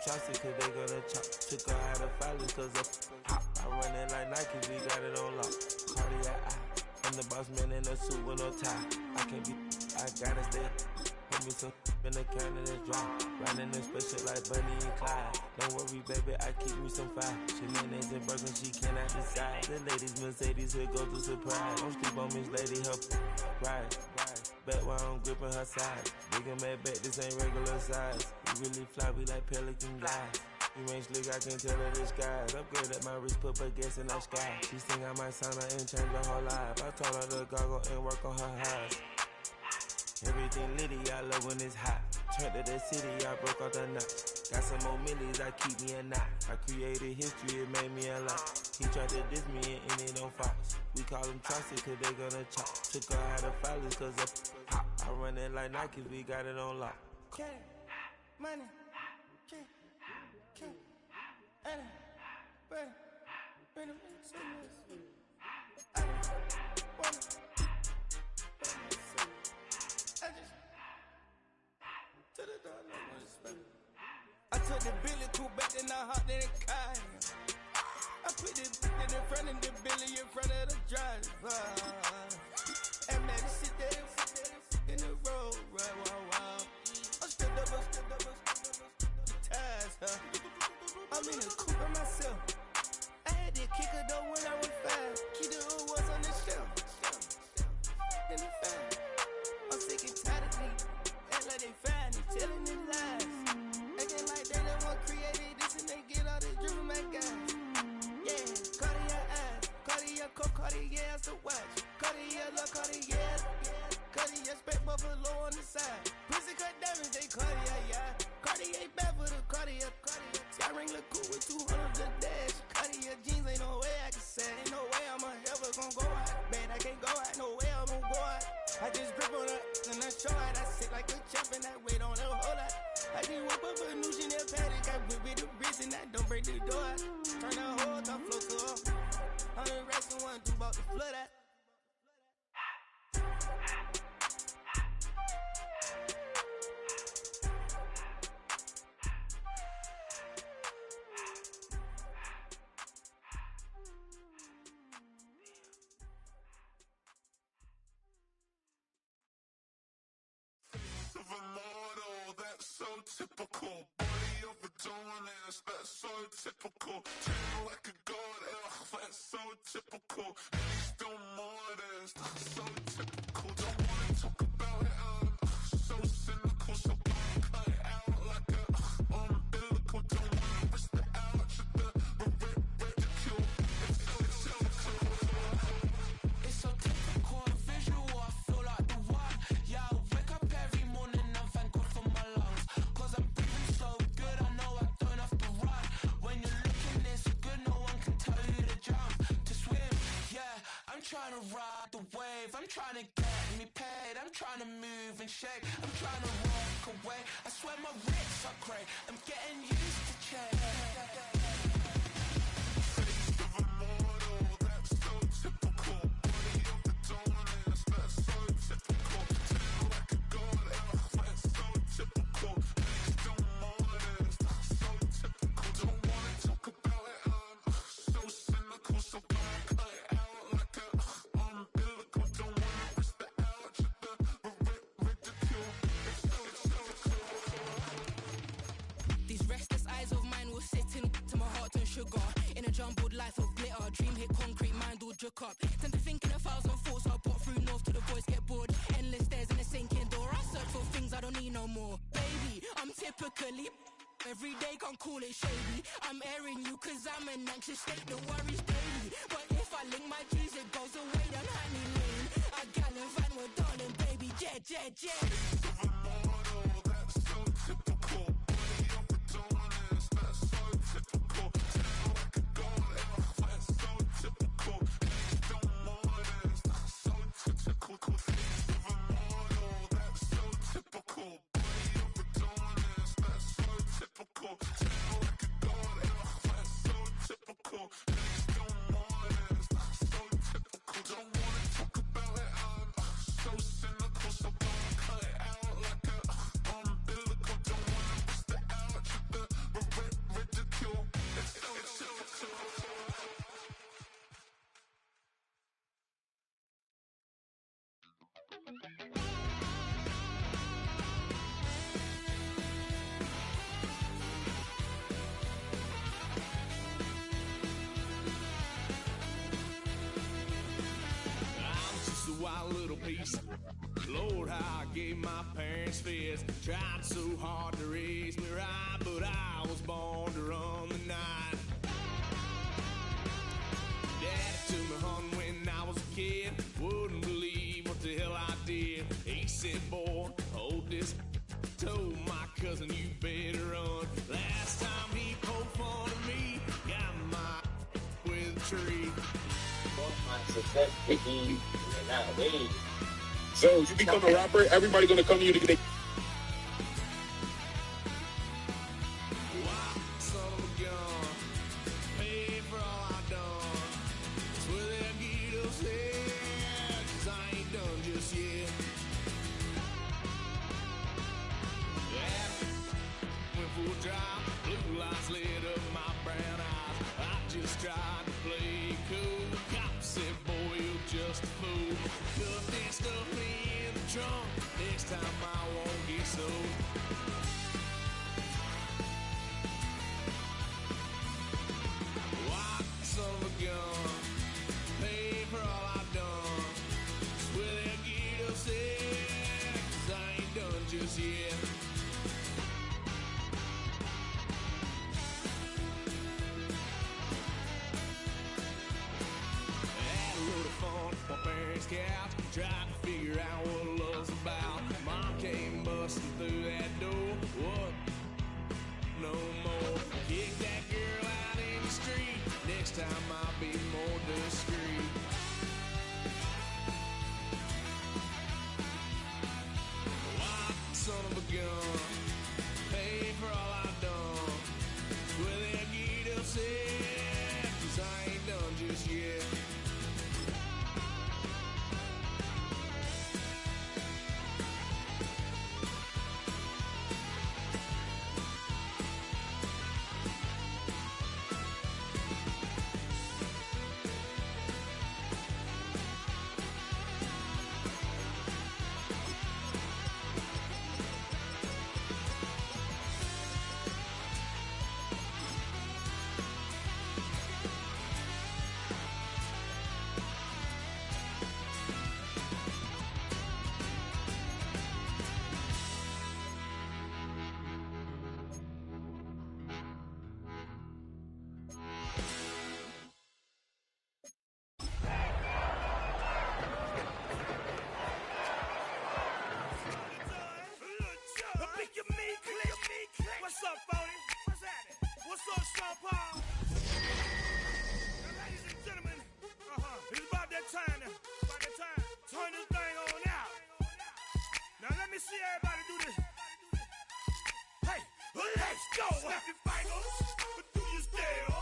trusted cause they gonna chop. Took her out of filings cause of hop. I run it like Nike, we got it on lock. Cardiac eye. I'm the boss man in a suit with no tie. I can't be, I gotta stay. Put me some in the can and it's dry. Riding in special like Bunny and Clyde. Don't worry, baby, I keep me some fire. Shenanigans and Birkin, she cannot decide. The ladies, Mercedes, here go to surprise. Don't sleep on Miss Lady, her ride. Back while I'm gripping her sides. Big and mad back, this ain't regular size. We really fly, we like pelican guys. You ain't slick, I can tell her disguise. Upgrade at my wrist, put her gas in the sky. She think I might sign her and change her whole life. I told her to goggle and work on her eyes. Everything litty, I love when it's hot. Turned to the city, I broke out the notch. Got some more millies, I keep me a knot. I created history, it made me a lot. He tried to diss me and it on Fox. We call them trusted cause they gonna chop. Took her out of filings cause of pop. I run it like Nike, we got it on lock. Money, money, I took the Billy cool back, then I hopped in the car. I put the in front of the Billy in front of the driver. And man, sit there in the road, right, wow. I stood up, the tires, I'm in the coupe by myself. I had to kick her though when I was 5. Keep the old ones on the shelf. In the fan. I'm sick and tired of me. Act like they fine, they telling them lies. Acting like they the one created this and they get all this driven my guys. Yeah, Cartier eyes, Cartier coat, Cartier ass to watch. Cartier love, Cartier, Cartier spec buffalo on the side. Pussy cut diamonds, they Cartier, yeah. Cartier bad for the Cartier. See, I ring the cool with 200 the dash. Cartier jeans, ain't no way I can say. Ain't no way I'm ever gonna go out. Man, I can't go out, no way I'm gonna go out. I just grip on her and I show out. I sit like a champ and I wait on her whole lot. I just whip up a new Chanel paddock. I whip with the wrist and I don't break the door out. Turn the whole top floor to off. 100 racks and 1 2 about to flood out. Of a model, that's so typical. Body of a donut, that's so typical. Treat like a god, ugh, that's so typical. And he's still modest, so typical. Don't wanna talk about it, so cynical. So cut it out like a umbilical. Don't wanna risk the ouch of the ridicule. It's so typical, visual, I feel like the one. Yeah, I wake up every morning and thank God for my lungs. Cause I'm breathing so good, I know I don't have to run. When you're looking this good, no one can tell you to jump, to swim. Yeah, I'm trying to ride the wave, I'm trying to get me paid, I'm trying to move and shake, I'm trying to walk away. I swear my wrists are great, I'm getting used to change. Of a model, that's so typical. Body of the donut, that's so typical. Treat like a god, ugh, that's so typical. And he's still modest, so typical. Don't wanna talk about it, so cynical. So cut it out like a umbilical. Don't wanna risk the ouch of the ridicule. These restless eyes of mine will sit in to my heart and sugar. In a jumbled life of glitter, dream hit concrete, mind all jerk up. Tend to think in 1,000 thoughts, I'll put through north to the voice, get bored. Endless stairs in a sinking door, I search for things I don't need no more. Baby, I'm typically every day, can't call it shady. I'm airing you cause I'm an anxious state, the worries daily. But if I link my G's, it goes away, then honey lane. I gallivant with darling, baby, jet. Of a model, that's so typical. Body of a donut, that's so typical. Treat like a god, ugh, that's so typical. And he's still modest, so typical. Of a model, that's so typical. Body of a donut, that's so typical. Treat like a god, ugh, that's so typical. And he's still modest, so typical. Don't wanna talk about it, so cynical. So cut it out like Just a wild little piece. Lord, how I gave my parents fits. Tried so hard to raise me right, but I was born to run the night. Daddy took me hunting when I was a kid. Wouldn't believe what the hell I did. He said, boy, hold this. Told my cousin, you better run. Last time he poked fun of me, got my with a tree. Success picking nowadays. So you become a rapper, everybody gonna come to you to get. Son of a gun, pay for all I done. Swear they'll get us here, 'cause I ain't done just yet. Went for a drive, blue lights lit up my brown eyes. I just tried to play cool. Cop said, boy, you're just a fool. Cut that stuff in the trunk. Next time I won't get sold. White son of a gun, pay for all I've done. Swear they'll get upset, 'cause I ain't done just yet. Had a load of fun on my parents' couch, tried to figure out what love's about. Mom came busting through that door. What? No more. Kick that girl out in the street. Next time I'll be more discreet. White son of a gun, pay for all I've done. Swear they'll get upset, 'cause I ain't done just yet. What's up, Phony? What's happening? What's up, Sean Paul? Now, ladies and gentlemen, it's about that time now. About that time. Turn this thing on out. Now let me see everybody do this. Hey, let's go. Snap your fingers, but do you still?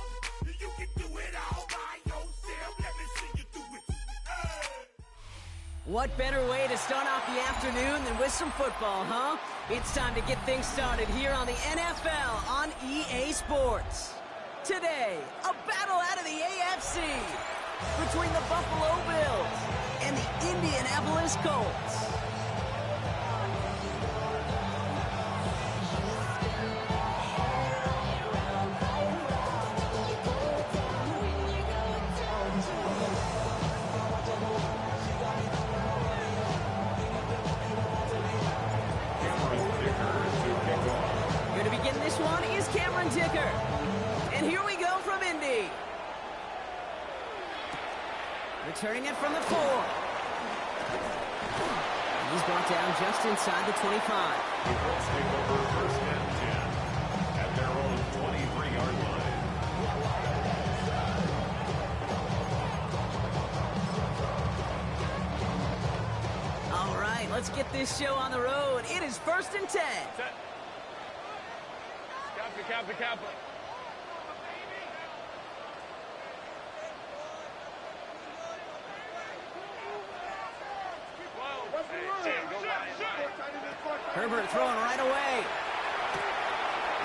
You can do it all by yourself. Let me see you do it. Hey. What better way to start off the afternoon than with some football, huh? It's time to get things started here on the NFL on EA Sports. Today, a battle out of the AFC between the Buffalo Bills and the Indianapolis Colts. Going to begin this one is Cameron Dicker. And here we go from Indy. Returning it from the 4. He's brought down just inside the 25. The Colts take over first and 10 at their own 23-yard line. All right, let's get this show on the road. It is first and 10. Set. Kappa. Herbert throwing right away.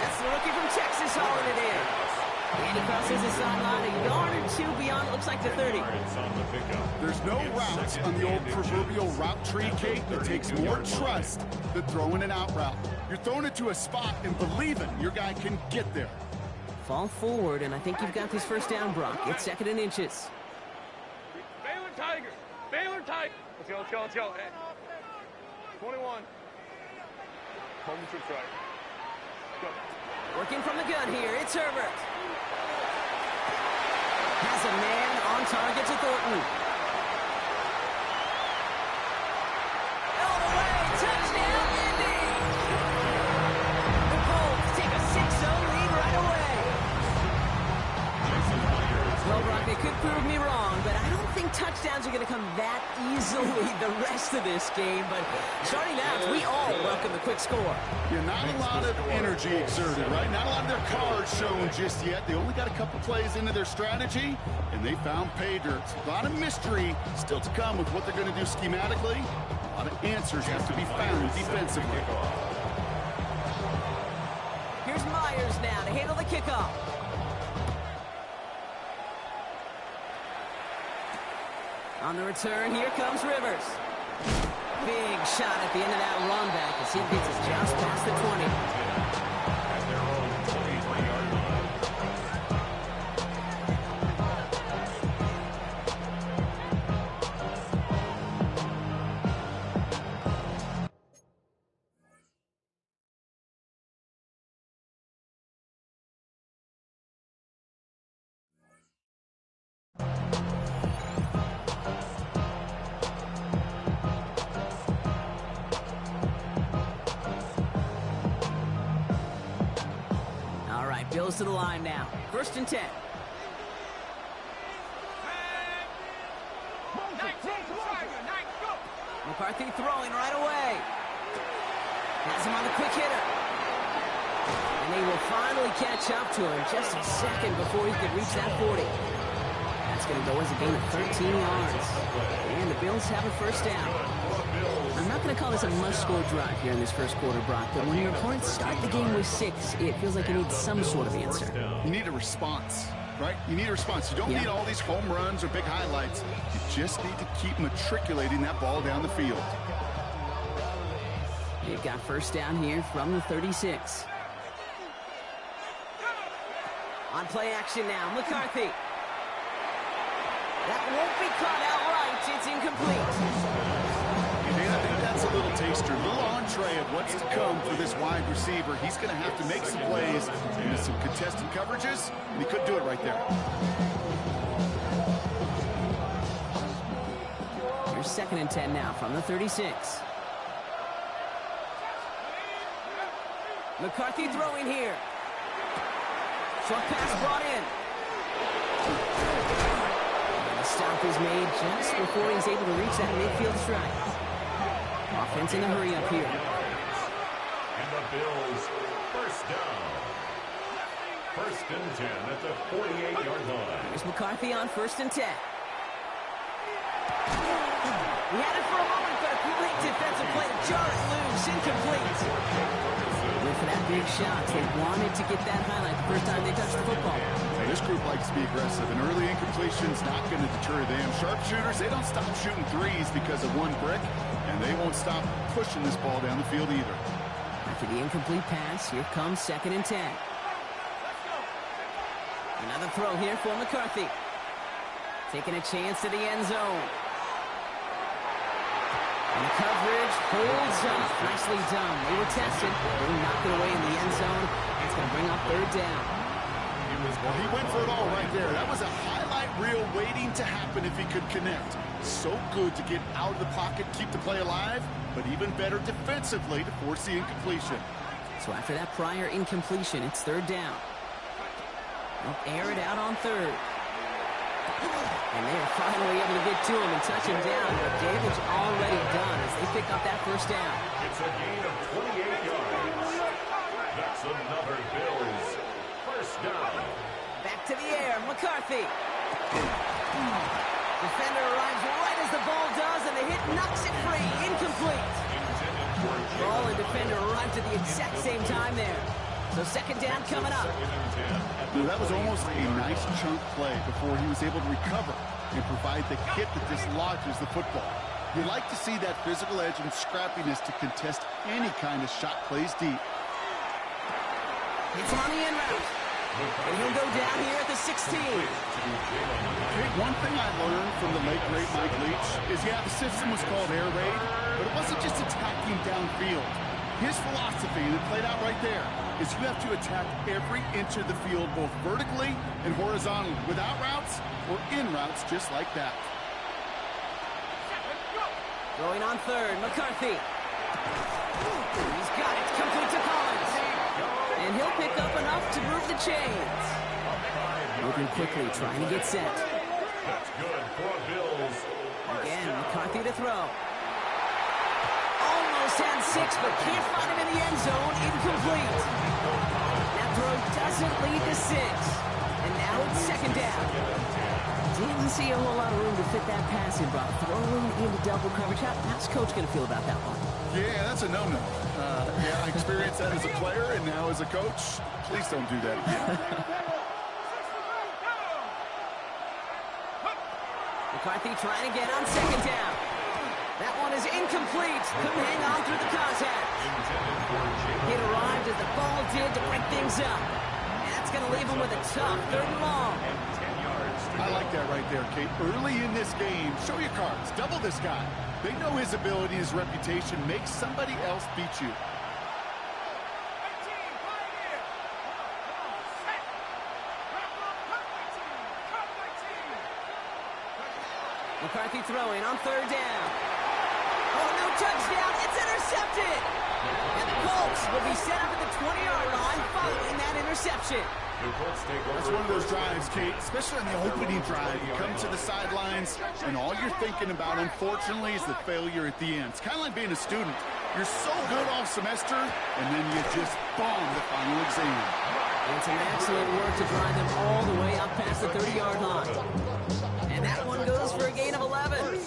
That's the rookie from Texas hauling it in. he crosses the sideline a yard or two beyond, it looks like the 30. There's no route on the old proverbial route tree, Kate. It takes more trust than throwing an out route. You're throwing it to a spot and believing your guy can get there. Fall forward, and I think you've got this first down, Brock. It's 2nd and inches. Baylor Tiger. Baylor Tiger. Let's go, let's go, let's go. Hey. 21. Home to try. Go. Working from the gun here, it's Herbert. Has a man on target to Thornton. All the way, touchdown, Indy! The Colts take a 6-0 lead right away. Well, Brock, they could prove me wrong, but I don't think touchdowns are going to come that easily the rest of this game. But starting out, we all welcome the quick score. Yeah, not a lot of energy exerted, right? Not a lot of their cards shown just yet. They only got a couple plays into their strategy, and they found pay dirt. A lot of mystery still to come with what they're going to do schematically. A lot of answers have to be found defensively. Here's Myers now to handle the kickoff. On the return, here comes Rivers. Big shot at the end of that run back as he gets us just past the 20. At their own 23-yard line. Bills to the line now. 1st and 10. McCarthy throwing right away. Has him on the quick hitter. And they will finally catch up to him just a second before he could reach that 40. That's going to go as a gain of 13 yards. And the Bills have a first down. I'm not going to call this a must-score drive here in this first quarter, Brock, but when your opponents start the game with 6, it feels like you need some sort of answer. You need a response, right? You need a response. You don't need all these home runs or big highlights. You just need to keep matriculating that ball down the field. They've got first down here from the 36. On play action now, McCarthy. That won't be caught outright. It's incomplete. I think that's a little taster, a little entree of what's to come for this wide receiver. He's going to have to make some plays into some contested coverages, and he couldn't do it right there. Here's 2nd and 10 now from the 36. McCarthy throwing here. Short pass brought in. And the stop is made just before he's able to reach that midfield strike. Offense in a hurry up here. And the Bills, first down. 1st and 10 at the 48-yard line. Here's McCarthy on 1st and 10. He had it for a moment, but a great defensive play to jar it loose, incomplete. Went for that big shot. They wanted to get that highlight the first time they touched the football. Now, this group likes to be aggressive. An early incompletion's not going to deter them. Sharpshooters, they don't stop shooting threes because of one brick. And they won't stop pushing this ball down the field either. After the incomplete pass, here comes 2nd and 10. Another throw here for McCarthy. Taking a chance to the end zone. And the coverage holds up. Nicely done. They were tested. They knocked it away in the end zone. It's going to bring up 3rd down. Well, he went for it all right there. That was a highlight reel waiting to happen if he could connect. So good to get out of the pocket, keep the play alive, but even better defensively to force the incompletion. So after that prior incompletion, it's 3rd down. They'll air it out on 3rd. And they're finally able to get to him and touch him down, but damage already done as they pick up that first down. It's a gain of 28 yards. That's another Bills first down. Back to the air, McCarthy. Defender arrives right as the ball does, and the hit knocks it free. Incomplete. Ball and defender arrived at the exact same time there. So 2nd down coming up. 2nd and 10 at That was almost a nice chunk play before he was able to recover and provide the hit that dislodges the football. You like to see that physical edge and scrappiness to contest any kind of shot plays deep. It's on the in route. And he'll go down here at the 16. Okay, one thing I learned from the late, great Mike Leach is, yeah, the system was called air raid, but it wasn't just attacking downfield. His philosophy, and it played out right there, is you have to attack every inch of the field, both vertically and horizontally, without routes or in routes, just like that. Going on third, McCarthy. He's got it, complete to Collins. And he'll pick up enough to move the chains. Moving quickly, trying to get set. That's good for Bills. Again, McCarthy to throw. Almost had 6, but can't find him in the end zone. Incomplete. That throw doesn't lead to 6. And now it's second down. Didn't see a whole lot of room to fit that pass in, Brock. Throwing into double coverage. How's Coach going to feel about that one? Yeah, that's a no-no. Yeah, I experienced that as a player and now as a coach. Please don't do that again. McCarthy trying again on second down. That one is incomplete. Couldn't hang on through the contact. It arrived as the ball did to break things up. That's going to leave him with a tough 3rd and long. I like that right there, Kate. Early in this game, show your cards. Double this guy. They know his ability, his reputation. Make somebody else beat you. McCarthy throwing on 3rd down. Oh, no touchdown. It's intercepted. And the Colts will be set up at the 20-yard line following that interception. That's one of those drives, Kate, especially on the opening drive. You come to the sidelines, and all you're thinking about, unfortunately, is the failure at the end. It's kind of like being a student. You're so good all semester, and then you just bomb the final exam. And some excellent work to drive them all the way up past the 30-yard line. And that one goes for a gain of 11.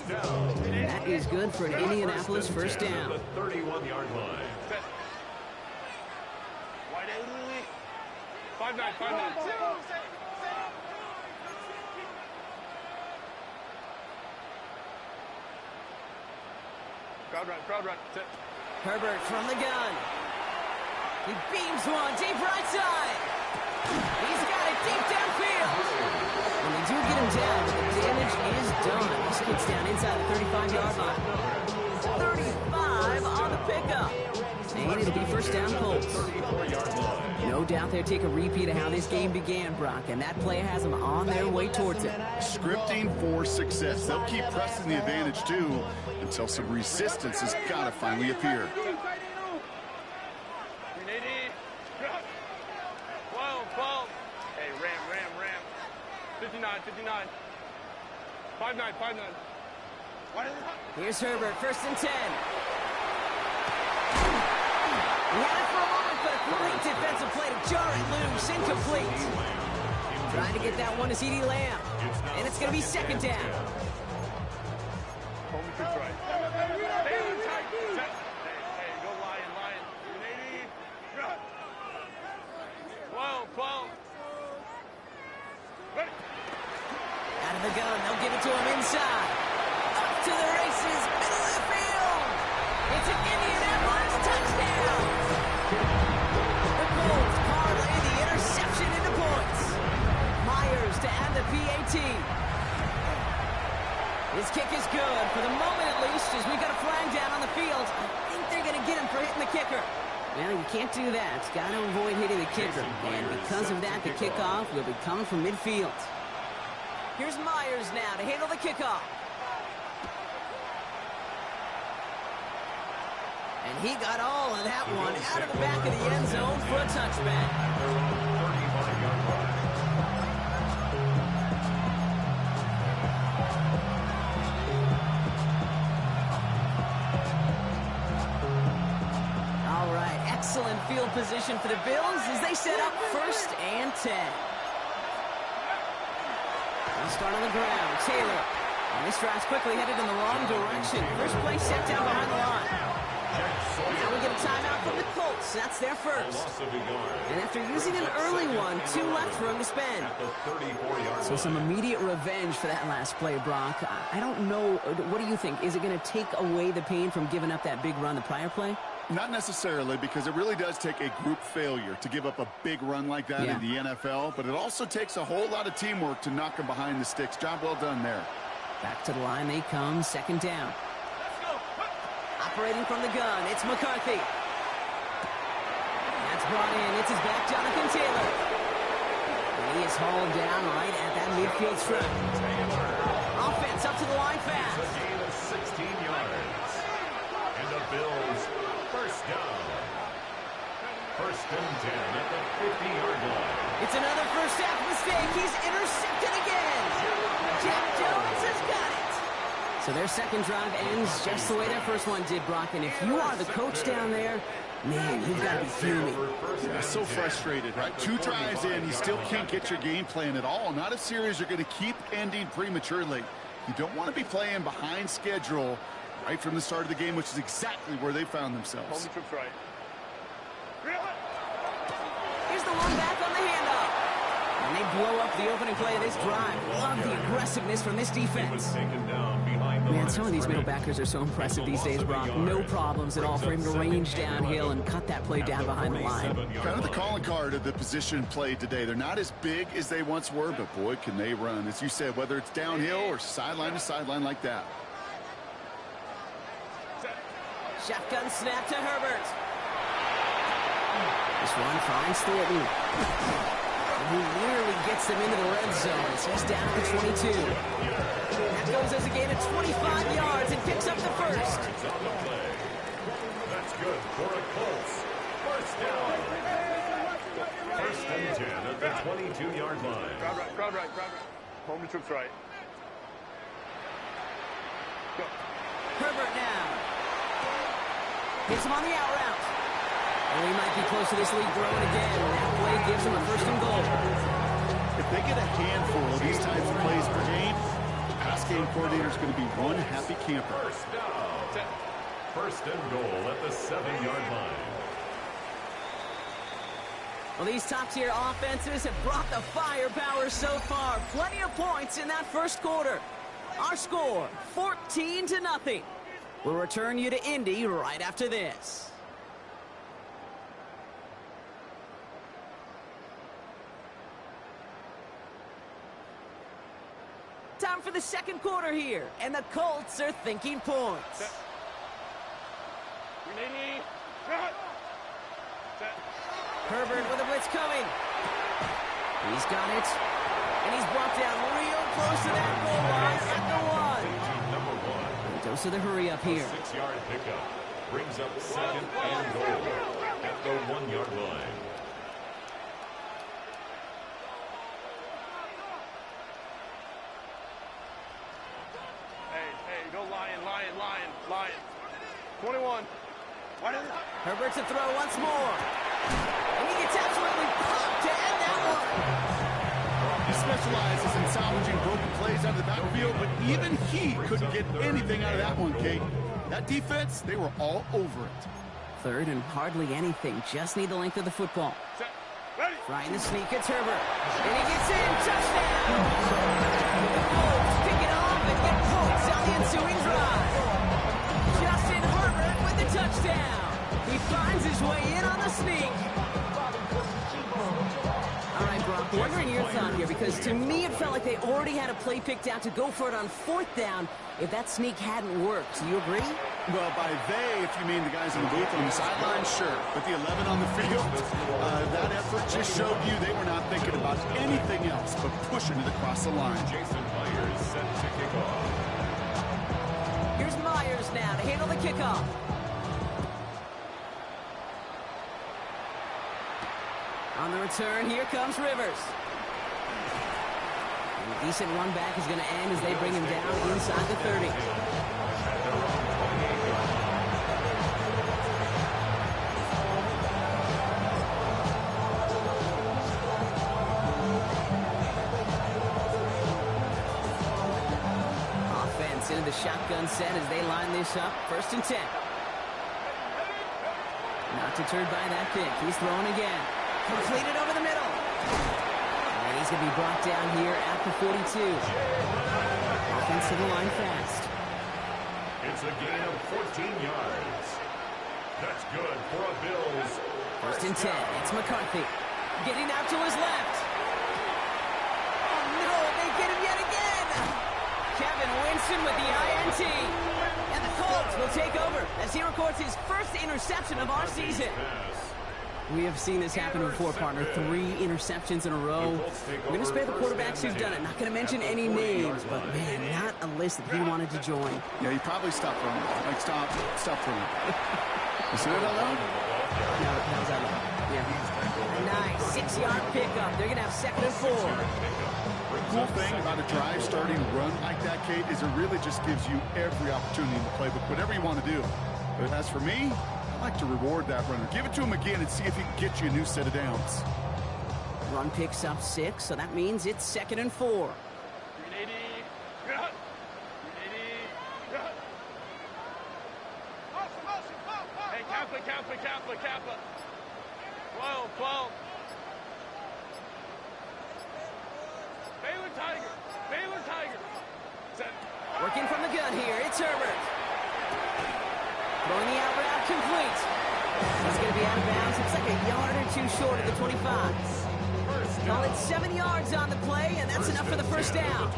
That is good for an Indianapolis first down. The 31-yard line. 5-9. Crowd run. Sit. Herbert from the gun. He beams one deep right side. He's got it deep downfield. And they do get him down, but the damage is done. This kid's down inside the 35-yard line. 35 on the pickup. And it'll be first down Colts. No doubt they'll take a repeat of how this game began, Brock, and that play has them on their way towards it. Scripting for success. They'll keep pressing the advantage, too, until some resistance has got to finally appear. 12. Hey, ram. 59. 5-9. Here's Herbert, 1st and 10. He had it for a moment, but a great defensive play to jar it loose. Incomplete. Trying to get that one to CeeDee Lamb. And it's going to be second down. Home to try. Hey, go Lion. 12. Ready. Out of the gun, they'll give it to him inside. Up to the races, middle of the field. It's an Indianapolis touchdown. The Colts parlay the interception into points. Myers to add the PAT. His kick is good, for the moment at least, as we've got a flag down on the field. I think they're going to get him for hitting the kicker. Well, you can't do that. It's got to avoid hitting the kicker. And because of that, the kickoff will be coming from midfield. Here's Myers now to handle the kickoff. And he got all of that one out of the back of the end zone for a touchback. All right, excellent field position for the Bills as they set up 1st and 10. They'll start on the ground. Taylor. And this drive's quickly headed in the wrong direction. First play set down behind the line. Now we get a timeout from the Colts. That's their first. And after using an early one, 2 left for him to spend. So some immediate revenge for that last play, Brock. I don't know. What do you think? Is it going to take away the pain from giving up that big run the prior play? Not necessarily, because it really does take a group failure to give up a big run like that in the NFL, but it also takes a whole lot of teamwork to knock them behind the sticks. Job well done there. Back to the line they come, second down. Operating from the gun, it's McCarthy. That's brought in, it's his back, Jonathan Taylor. And he is hauled down right at that midfield strip. Offense up to the line fast. It's a gain of 16 yards. And the Bills, first down. First and 10 at the 50-yard line. It's another first half mistake. He's intercepted again. Jack Jones has got it. So their second drive ends just the way their first one did, Brock. And if you are the coach down there, man, you've got to be fuming. Yeah, so frustrated, right? 2 drives in, you still can't get your game plan at all. Not a series you're going to keep ending prematurely. You don't want to be playing behind schedule right from the start of the game, which is exactly where they found themselves. Home trip's right. Here's the one back on the handoff. And they blow up the opening play of this drive. Love the aggressiveness from this defense. Man, some of these middle backers are so impressive these days, Brock. No problems at all for him to range downhill and cut that play down behind the line. Kind of the calling card of the position played today. They're not as big as they once were, but boy, can they run. As you said, whether it's downhill or sideline to sideline like that. Shotgun snap to Herbert. This one finds Thornton. He nearly gets them into the red zone. So he's down to 22. That goes as a gain of 25 yards and picks up the first. That's good for a Colts. First down. First and 10 at the 22-yard line. Crowd right. Home trip's right. Go. Herbert now. Hits him on the out route. And we might be close to this lead growing again. That play gives him a first and goal. If they get a handful of these types of plays per game, the pass game coordinator is going to be one happy camper. First down. First and goal at the 7-yard line. Well, these top-tier offenses have brought the firepower so far. Plenty of points in that first quarter. Our score, 14-0. We'll return you to Indy right after this. Time for the second quarter here, and the Colts are thinking points. Set. Herbert with a blitz coming. He's got it, and he's brought down real close to that goal line at the 1. Dose of the hurry up here. 6-yard pickup brings up second and goal at the 1-yard line. Hey, go Lion. 21. Herbert to throw once more. And he gets absolutely popped to end that one. He specializes in salvaging broken plays out of the backfield, but even he couldn't get anything out of that one, Kate. That defense, they were all over it. Third and hardly anything. Just need the length of the football. Set. Ready. Trying to sneak, it's Herbert. And he gets in. Touchdown! The Colts pick it off and get points on the ensuing drive. Justin Herbert with the touchdown. He finds his way in on the sneak. All right, Brock, wondering your thought here, because to me it felt like they already had a play picked out to go for it on 4th down if that sneak hadn't worked. Do you agree? Well, by they, if you mean the guys in the booth on the sideline, sure. But the 11 on the field, that effort just showed you they were not thinking about anything else but pushing it across the line. Jason Myers set to kick off. Here's Myers now to handle the kickoff. On the return, here comes Rivers. And a decent run back is going to end as they bring him down inside the 30. Offense into the shotgun set as they line this up. 1st and 10. deterred by that pick. He's throwing again. Completed over the middle. And he's going to be brought down here at the 42. Offense to the line fast. It's a gain of 14 yards. That's good for a Bills. First and 10. It's McCarthy. Getting out to his left. Oh, no. They get him yet again. Kevin Winston with the INT. And the Colts will take over as he records his first interception of our season. We have seen this happen before, partner. 3 interceptions in a row. We're going to spare the quarterbacks who've done it. Not going to mention any names, but, man, not a list that he wanted to join. Yeah, he probably stopped throwing. Like, stop throwing. You see that out loud? No, that was out loud. Yeah. Nice 6-yard pickup. They're going to have 2nd and 4. The cool thing about a drive starting run like that, Kate, is it really just gives you every opportunity in the playbook, whatever you want to do. But as for me, I like to reward that runner. Give it to him again and see if he can get you a new set of downs. Run picks up 6, so that means it's 2nd and 4. 380. Cut. 380. Cut. Hey, Kappa. 12. Baylor Tiger. Set. Working from the gun here, it's Herbert. Throwing the out route complete. He's going to be out of bounds. It's like a yard or 2 short of the 25. Call it 7 yards on the play, and that's enough for the first down.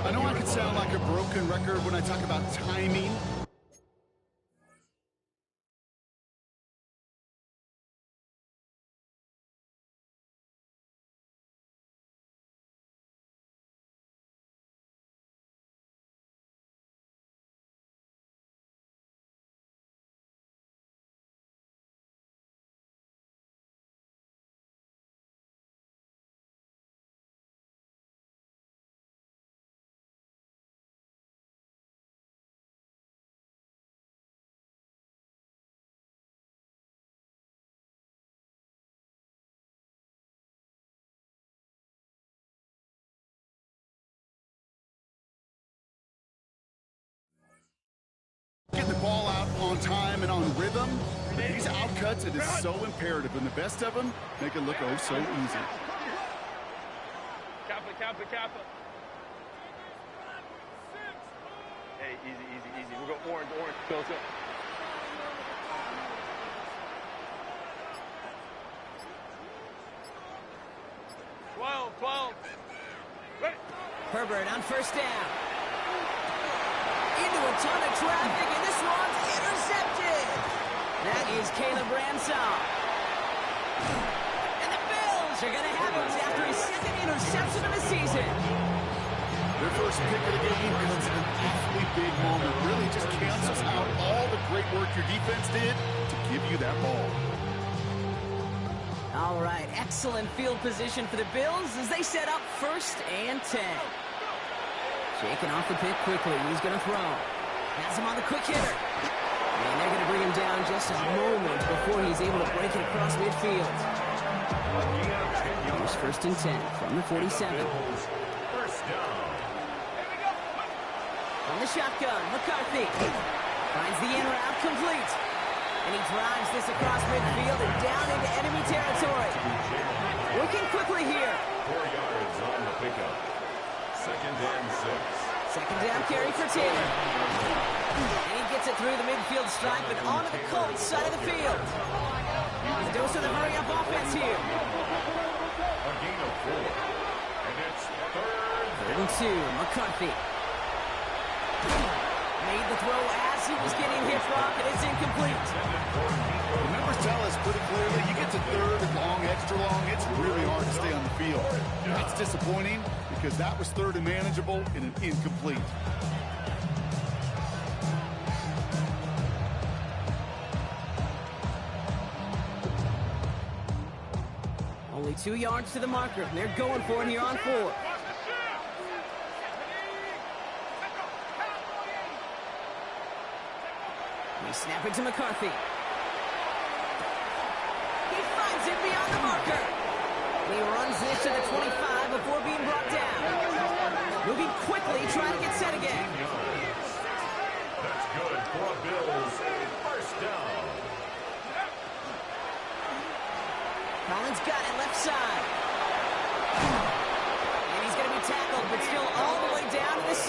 I know I could sound like a broken record when I talk about timing. Get the ball out on time and on rhythm. But these outcuts, it is so imperative. And the best of them make it look oh so easy. Kappa. Hey, easy. We'll go orange. Let's go. Ready. Herbert on first down. Into a ton of traffic, and this one's intercepted. That is Caleb Ransom. And the Bills are going to have him after his 2nd interception of the season. Their first pick of the game comes at an awfully big moment. Really just cancels out all the great work your defense did to give you that ball. All right, excellent field position for the Bills as they set up 1st and 10. Shaking off the pick quickly. He's going to throw. Has him on the quick hitter. And they're going to bring him down just a moment before he's able to break it across midfield. Here's 1st and 10 from the 47. First down. From the shotgun, McCarthy finds the in route complete. And he drives this across midfield and down into enemy territory. Working quickly here. 4 yards on the pickup. 2nd and 6. 2nd down carry for Taylor. And he gets it through the midfield stripe and onto the Colts side of the field. A dose of the hurry-up offense here. A gain of 4. And it's 3rd and 2. McCarthy made the throw as he was getting hit, Brock, and it's incomplete. The numbers tell us pretty clearly, you get to 3rd and long, extra long, it's really hard to stay on the field. That's disappointing because that was 3rd and manageable and an incomplete. Only 2 yards to the marker. They're going for it here on 4. They snap it to McCarthy. He finds it beyond the marker. He runs this to the 25 before being brought down. Moving quickly, trying to get set again. That's good for a Bills. First down. Collins got it left side. And he's going to be tackled, but still all the way down to the 6.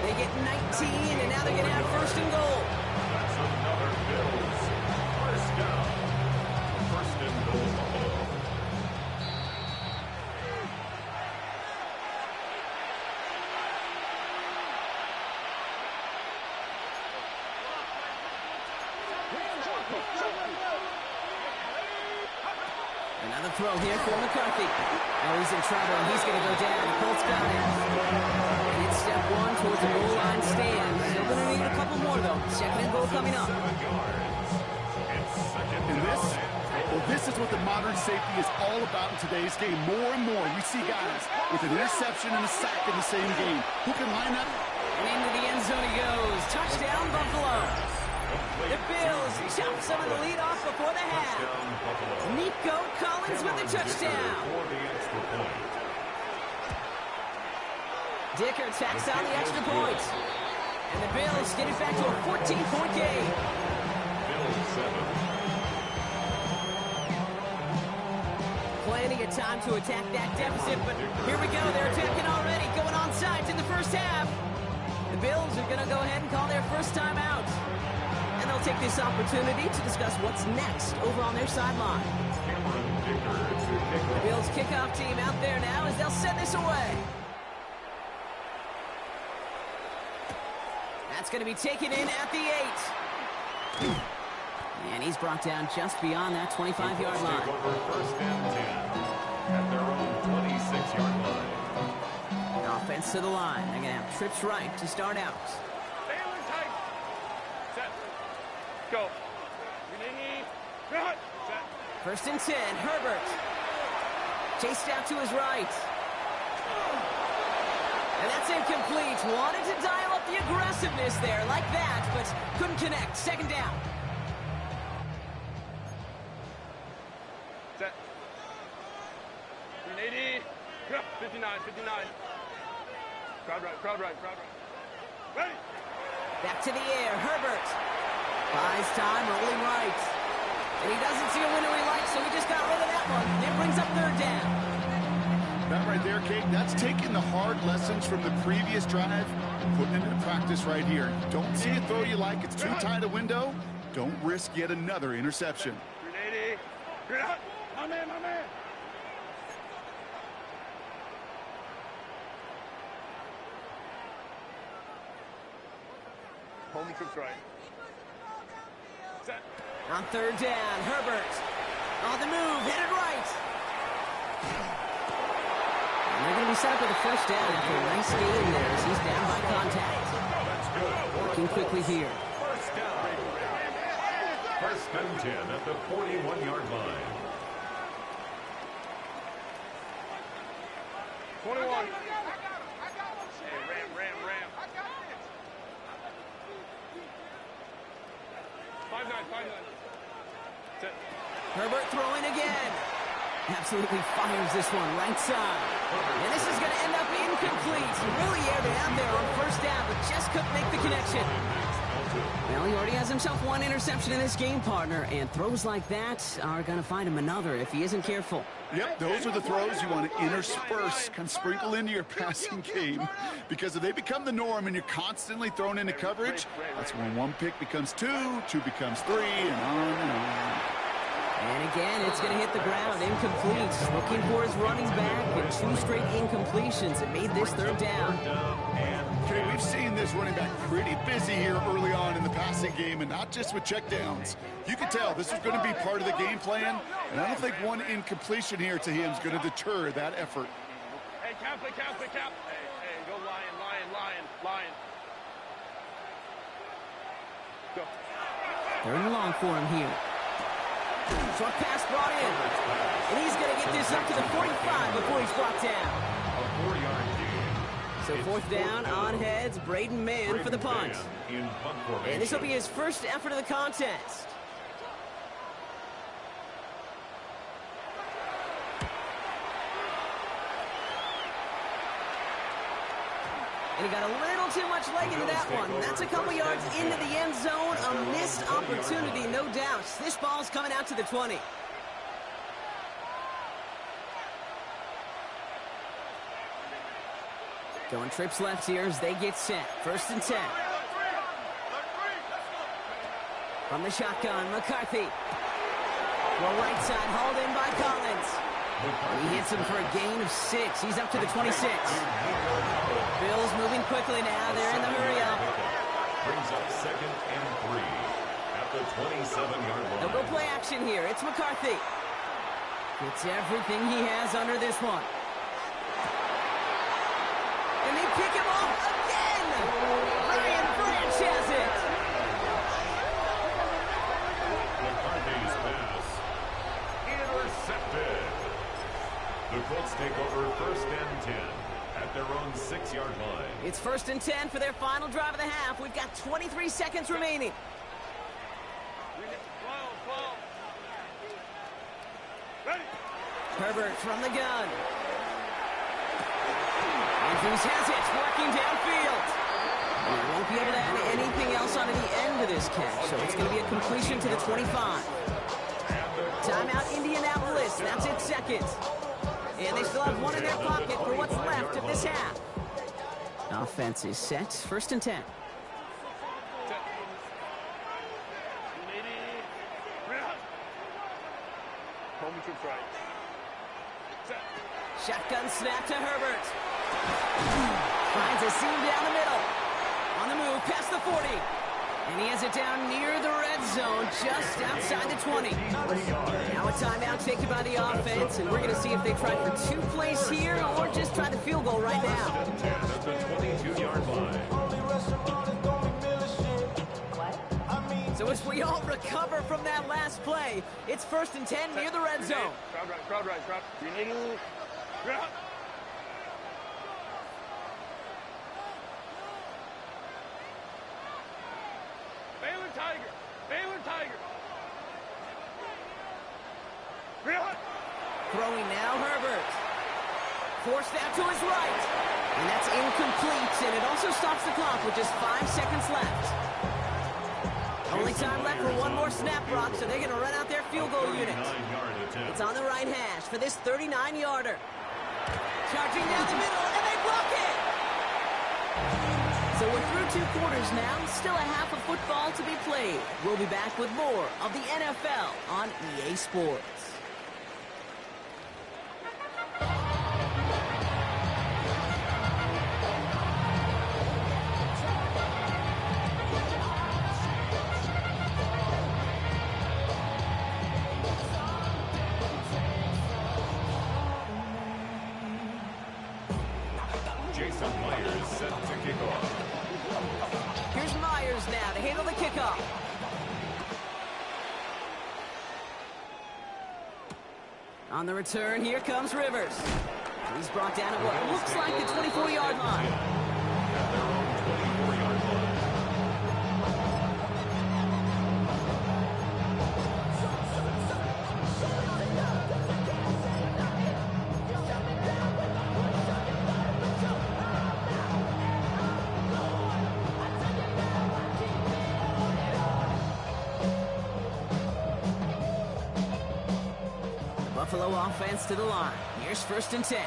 They get 19, and now they're going to have first and goal. That's another Bills. First down. First and goal. Another throw here for McCarthy. Oh, he's in trouble, and he's going to go down. The Colts got it. And it's step 1 towards the goal line stand. Still going to need a couple more, though. Second and goal coming up. And this is what the modern safety is all about in today's game. More and more, we see guys with an interception and a sack in the same game. Who can line up? And into the end zone he goes. Touchdown, Buffalo. The Bills chop some of the lead off before the half. Nico Collins with the touchdown. Dicker tacks on the extra point. And the Bills get it back to a 14-point game. Plenty of time to attack that deficit, but here we go. They're attacking already, going on sides in the first half. The Bills are going to go ahead and call their first timeout. And they'll take this opportunity to discuss what's next over on their sideline. The Bills kickoff team out there now as they'll send this away. That's going to be taken in at the 8. And he's brought down just beyond that 25-yard line. First and 10 at their own 26-yard line. Offense to the line. They're going to have trips right to start out. Go. First and 10, Herbert. Chased out to his right. And that's incomplete. Wanted to dial up the aggressiveness there like that, but couldn't connect. Second down. Set. 380. 59. Crowd right. Ready. Back to the air, Herbert. Buys time, rolling right. And he doesn't see a window he likes, so he just got rid of that one. It brings up third down. That right there, Kate, that's taking the hard lessons from the previous drive and putting it into practice right here. Don't see a throw you like, it's too tight a window. Don't risk yet another interception. 380. My man. Home trips right. Set. On third down, Herbert. On the move, headed right. And they're going to be set up with a first down after a nice gain there as he's down by contact. Working quickly here. First down. First and 10 at the 41-yard line. 21. Ram. 5-9. Set. Herbert throwing again. Absolutely fires this one right side. And this is going to end up incomplete. Really aired it out there on first down, but just couldn't make the connection. Well, he already has himself one interception in this game, partner, and throws like that are going to find him another if he isn't careful. Yep, those are the throws you want to intersperse, kind of sprinkle into your passing game, because if they become the norm and you're constantly thrown into coverage, that's when one pick becomes two becomes three, and on and on. And again, it's going to hit the ground, incomplete. Looking for his running back, and 2 straight incompletions. It made this third down. Okay, we've seen this running back pretty busy here early on in the passing game, and not just with checkdowns. You can tell this is going to be part of the game plan, and I don't think one incompletion here to him is going to deter that effort. Hey, cap. Hey, go lion. Go. Third and long for him here. Short pass brought in. And he's going to get this up to the 45 before he's brought down. A 4-yard gain. So fourth down on heads. Braden Mann for the punt. And this will be his first effort of the contest. And he got a little too much leg into that one. That's a couple yards into the end zone. A missed opportunity, no doubt. This ball's coming out to the 20. Going trips left here as they get set. 1st and 10. From the shotgun, McCarthy. Well, right side, hauled in by Collins. He hits him for a gain of 6. He's up to the 26. Bills moving quickly now. They're in the hurry-up. Brings up 2nd and 3 at the 27-yard line. They'll go play action here. It's McCarthy. Gets everything he has under this one. And they pick him off again! Ryan Branch has it! McCarthy's pass intercepted. The Colts take over 1st and 10 at their own 6-yard line. It's 1st and 10 for their final drive of the half. We've got 23 seconds remaining. Herbert from the gun. Andrews has it, working downfield. And he won't be able to add anything else onto the end of this catch, so it's going to be a completion to the 25. Timeout Indianapolis, that's its 2nd. And they still have 1 in their pocket for what's left of this half. Offense is set, 1st and 10. Home troops right. Shotgun snap to Herbert. Finds a seam down the middle. On the move, past the 40. And he has it down near the red zone, just outside the 20. Now a timeout taken by the offense, and we're going to see if they try for 2 plays here or just try the field goal right now. At the 22-yard line. So as we all recover from that last play, it's 1st and 10 near the red zone. Crowd right. Baylor Tiger. Throwing now, Herbert. Forced out to his right. And that's incomplete, and it also stops the clock with just 5 seconds left. Only time left for 1 more snap, Brock, so they're going to run out their field goal unit. It's on the right hash for this 39-yarder. Charging down the middle, and they block it! So we're through 2 quarters now, still a half of football to be played. We'll be back with more of the NFL on EA Sports. On the return, here comes Rivers. He's brought down at what looks like the 24-yard line. Buffalo offense to the line. Here's 1st and 10.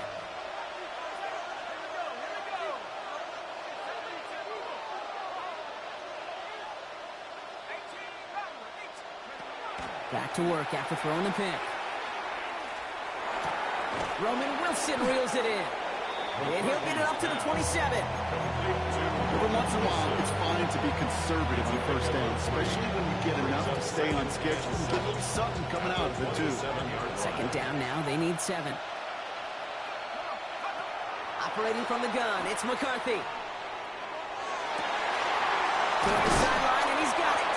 Back to work after throwing the pick. Roman Wilson reels it in. And he'll get it up to the 27. Every once in a while, it's fine to be conservative on 1st down, especially when you get enough to stay on schedule and get a little something coming out of it, too. 2nd down now, they need 7. Operating from the gun, it's McCarthy. Toward the sideline, and he's got it.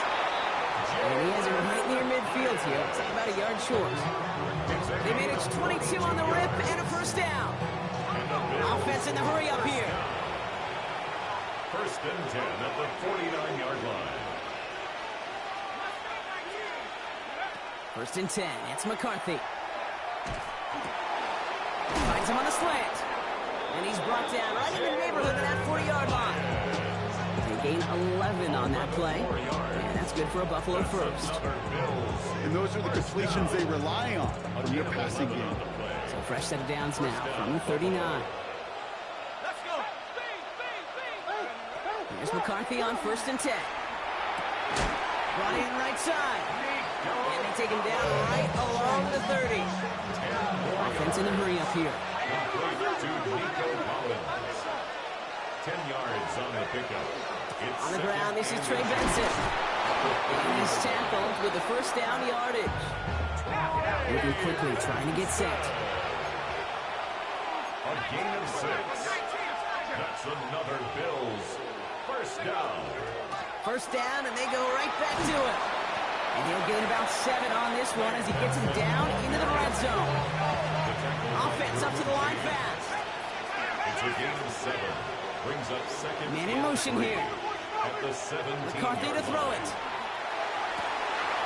And he has it right near midfield here. It's about a yard short. They manage 22 on the rip and a 1st down. Offense in the hurry up here. 1st and 10 at the 49-yard line. 1st and 10. It's McCarthy. Finds him on the slant. And he's brought down right in the neighborhood of that 40-yard line. They gain 11 on that play. And that's good for a Buffalo 1st. And those are the completions they rely on from your passing game. So fresh set of downs now from the 39. Here's McCarthy on 1st and 10. Brought in right side. And they take him down right along the 30. Offense in a hurry up here. 10 yards on the pickup. It's on the ground, this is Trey Benson. And he's tackled with the first down yardage. Moving quickly, trying to get set. A gain of 6. That's another Bills first down. First down, and they go right back to it. And he'll gain about 7 on this one as he gets him down into the red zone. Offense up to the line fast. It's a gain of 7. Brings up second. Man in motion here. At the 17. McCarthy to throw it.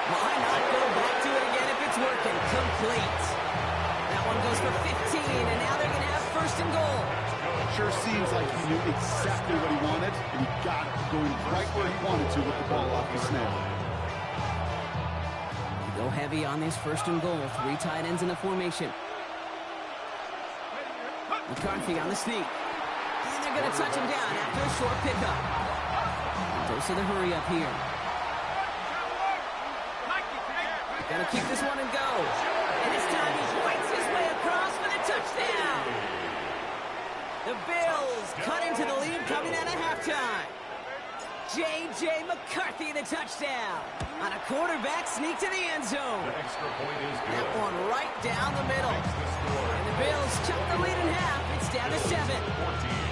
Why not go back to it again if it's working? Complete. That one goes for 15, and now they're going to have 1st and goal. Sure seems like he knew exactly what he wanted, and he got it going right where he wanted to with the ball off the snap. They go heavy on this 1st and goal. 3 tight ends in the formation. McCarthy on the sneak. And they're going to touch him down after a short pickup. Dose of the hurry up here. Got to keep this one and go. And this time he fights his way across for the touchdown. The Bills cut into the lead coming out of halftime. J.J. McCarthy the touchdown. On a quarterback sneak to the end zone. The extra point is good. That one right down the middle. And the Bills cut the lead in half. It's down to 7. 14.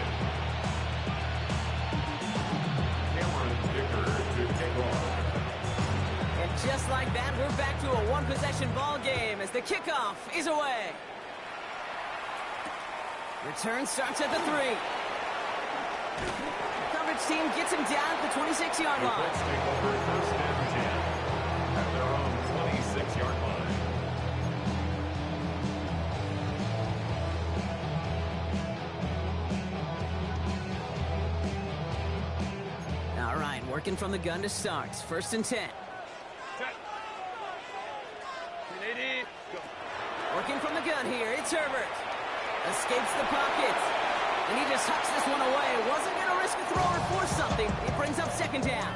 And just like that, we're back to a one-possession ball game as the kickoff is away. Return starts at the 3. Coverage team gets him down at the 26-yard line. Let's take over 1st and 10 at their own 26-yard line. All right, working from the gun to start. 1st and 10. Working from the gun here, it's Herbert. Escapes the pocket. And he just hucks this one away. Wasn't going to risk a throw or force something. It brings up 2nd down.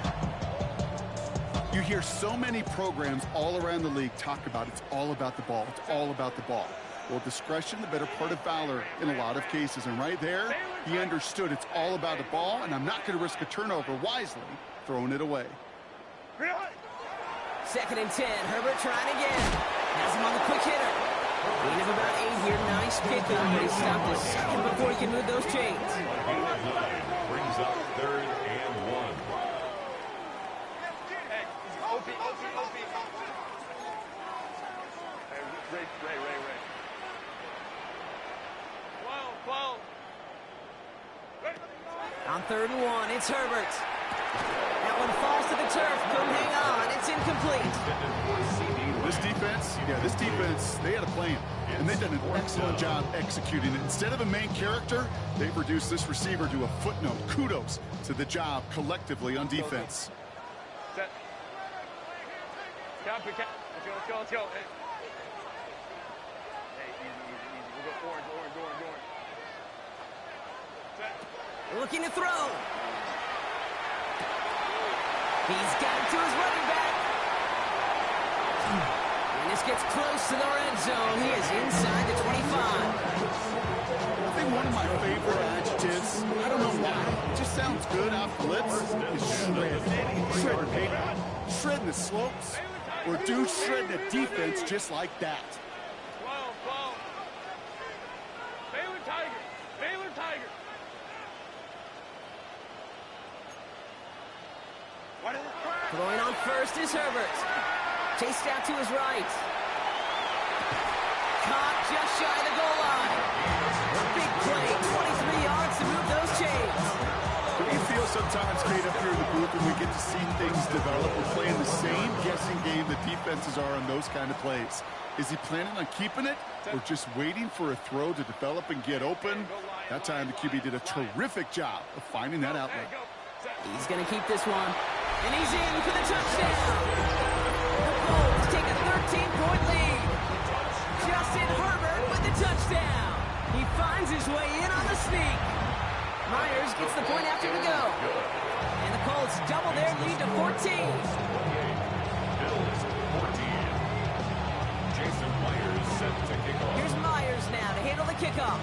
You hear so many programs all around the league talk about it's all about the ball. It's all about the ball. Well, discretion, the better part of valor in a lot of cases. And right there, he understood it's all about the ball, and I'm not going to risk a turnover wisely, throwing it away. 2nd and 10. Herbert trying again. Has him on the quick hitter. Gain of about 8 here. Nice pickup, but he stopped a second before he can move those chains. Brings up 3rd and 1. On 3rd and 1, it's Herbert. That one falls to the turf. Couldn't hang on. It's incomplete. This defense, they had a plan, and they've done an excellent job executing it. Instead of a main character, they've reduced this receiver to a footnote. Kudos to the job collectively on defense. Set. Let's go. Hey, easy. We'll go orange. Set. Looking to throw. He's got it to his running back. And this gets close to the red zone. He is inside the 25. I think one of my favorite adjectives, I don't know why, it just sounds good off the lips, is shred. Shredding the slopes, or do shredding a defense just like that. Flow. Baylor Tiger. Throwing on first is Herbert. Chased out to his right. Caught just shy of the goal line. Big play, 23 yards to move those chains. Don't you feel sometimes, Kate, up here in the booth when we get to see things develop? We're playing the same guessing game that defenses are on those kind of plays. Is he planning on keeping it or just waiting for a throw to develop and get open? That time the QB did a terrific job of finding that outlet. He's going to keep this one. And he's in for the touchdown. The Bulls take a 13-point lead. Justin Herbert with the touchdown. He finds his way in on the sneak. Myers gets the point after the go. And the Colts double their lead to 14. Bills 14. Jason Myers set to kick off. Here's Myers now to handle the kickoff.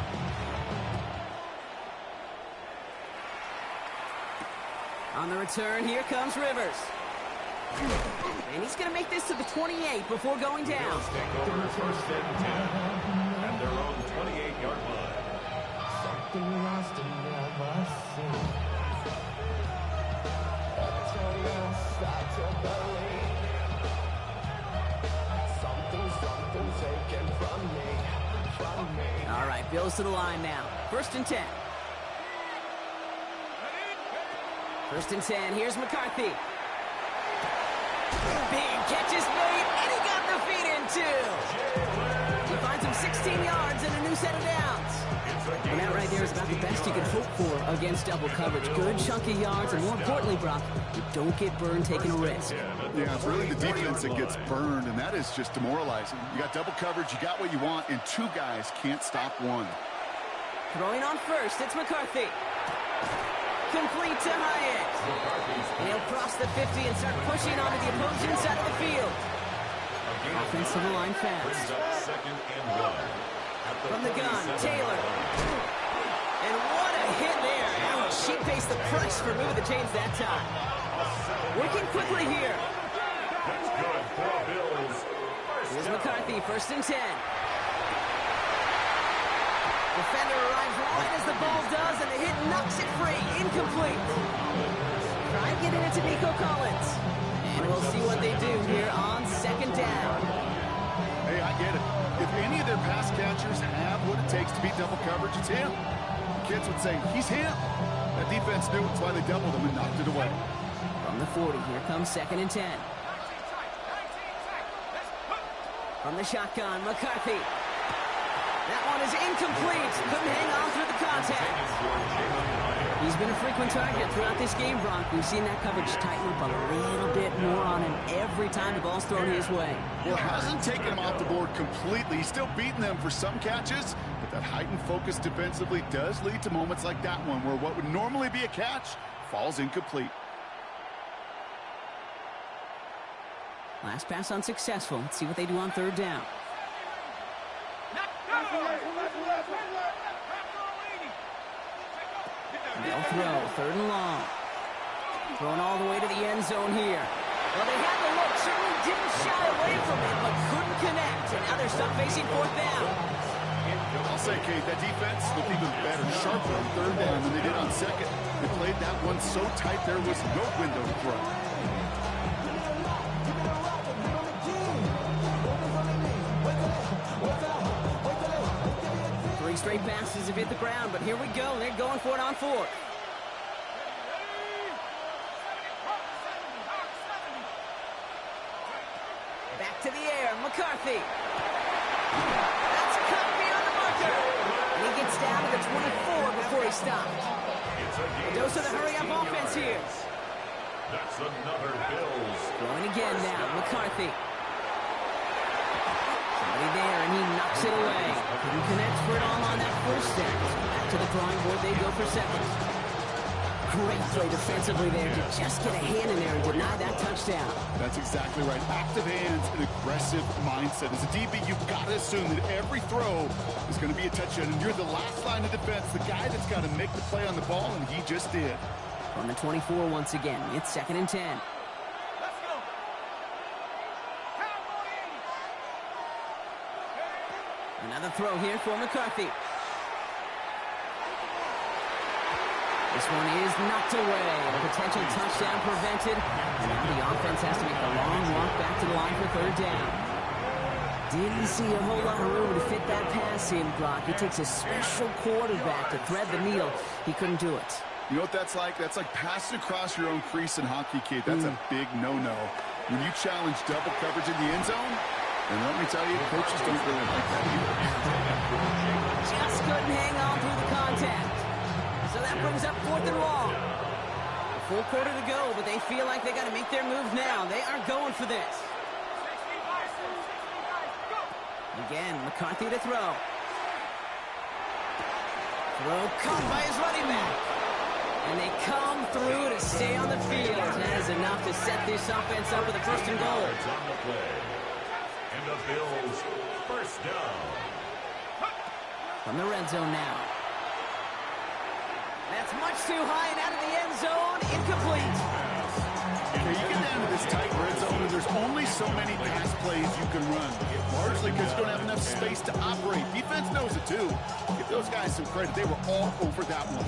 On the return, here comes Rivers. And he's going to make this to the 28 before going down. Bills take over first and 10 at their own 28-yard line. Something lost and never seen. Until you start to believe. Something taken from me. All right, Bills to the line now. First and 10. First and 10, here's McCarthy. Big catch is made, and he got the feet in too. He finds him 16 yards and a new set of downs. And that right there is about the best you can hope for against double coverage. Good chunky yards, and more importantly, Brock, you don't get burned taking a risk. Yeah, it's really the defense that gets burned, and that is just demoralizing. You got double coverage, you got what you want, and two guys can't stop one. Throwing on first, it's McCarthy. Complete to Hyatt. And he'll cross the 50 and start pushing onto the opposing side of the field. Offensive line fast. Second and 1. From the gun, Taylor. And what a hit there. Ouch, she faced the press for moving the chains that time. Working quickly here. That's good for the Bills. Here's McCarthy, first and 10. Defender arrives right as the ball does, and the hit knocks it free. Incomplete. Try and get it into Nico Collins. And we'll see what they do here on second down. Hey, I get it. If any of their pass catchers have what it takes to beat double coverage, it's him. The kids would say, he's him. That defense knew it's why they doubled him and knocked it away. From the 40, here comes second and 10. From the shotgun, McCarthy. That one is incomplete. Couldn't hang on through the contact. He's been a frequent target throughout this game, Bronk. We've seen that coverage tighten up a little bit more on him every time the ball's thrown his way. Well, it hasn't taken him off the board completely. He's still beating them for some catches, but that heightened focus defensively does lead to moments like that one where what would normally be a catch falls incomplete. Last pass unsuccessful. Let's see what they do on third down. They'll throw, third and long. Thrown all the way to the end zone here. Well, they had the look, certainly didn't shy away from it, but couldn't connect. And now they're stuck facing fourth down. I'll say, Kate, that defense looked even better, sharper on third down than they did on second. They played that one so tight there was no window to throw. Three straight passes have hit the ground, but here we go. They're going for it on fourth. Back to the air, McCarthy. That's cut beyond the marker. And he gets down to the 24 before he stopped. A dose of the hurry-up offense here. That's another Bills. Going again now, McCarthy. Somebody there, and he knocks it away. Couldn't connect for it all on that first step. Back to the drawing board, they go for second. Great play defensively there to just get a hand in there and deny that touchdown. That's exactly right. Active hands and aggressive mindset. As a DB, you've got to assume that every throw is going to be a touchdown, and you're the last line of defense, the guy that's got to make the play on the ball, and he just did. On the 24 once again, it's second and 10. Another throw here for McCarthy. This one is knocked away. A potential touchdown prevented. And now the offense has to make a long walk back to the line for third down. Didn't see a whole lot of room to fit that pass in, Brock. It takes a special quarterback to thread the needle. He couldn't do it. You know what that's like? That's like passing across your own crease in hockey, kid. That's a big no-no. When you challenge double coverage in the end zone, and let me tell you, coaches don't really like that either. Just couldn't hang on through the contact. So that brings up fourth and long. A full quarter to go, but they feel like they got to make their move now. They are going for this. Again, McCarthy to throw. Throw caught by his running back. And they come through to stay on the field. That is enough to set this offense up with a first and goal. Yards on the play. And the Bills first down. From the red zone now. That's much too high and out of the end zone. Incomplete. Okay, you get down to this tight red zone, and there's only so many pass plays you can run, largely because you don't have enough space to operate. Defense knows it, too. Give those guys some credit. They were all over that one.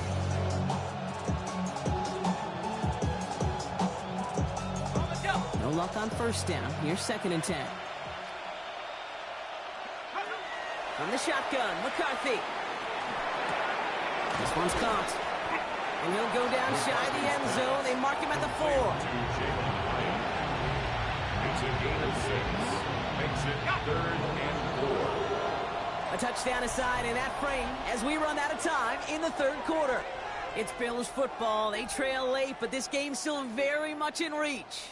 No luck on first down. Here's 2nd and 10. From the shotgun, McCarthy. This one's caught. And he'll go down shy of the end zone. They mark him at the 4. It's a gain of 6. Makes it 3rd and 4. A touchdown aside in that frame as we run out of time in the 3rd quarter. It's Bills football. They trail late, but this game's still very much in reach.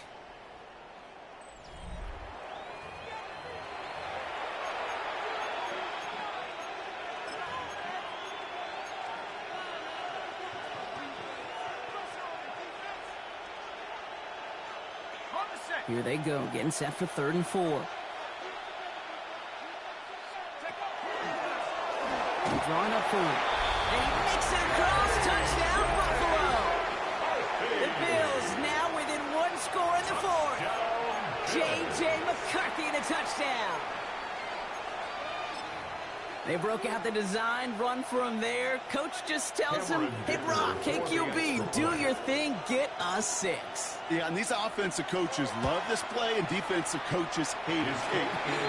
Here they go, getting set for 3rd and 4. Drawing up for it. And he makes it across. Touchdown, Buffalo. The Bills now within 1 score in the 4th. J.J. McCarthy in a touchdown. They broke out the design, run for him there. Coach just tells him, hey, Brock, KQB, do your thing, get us 6. Yeah, and these offensive coaches love this play, and defensive coaches hate it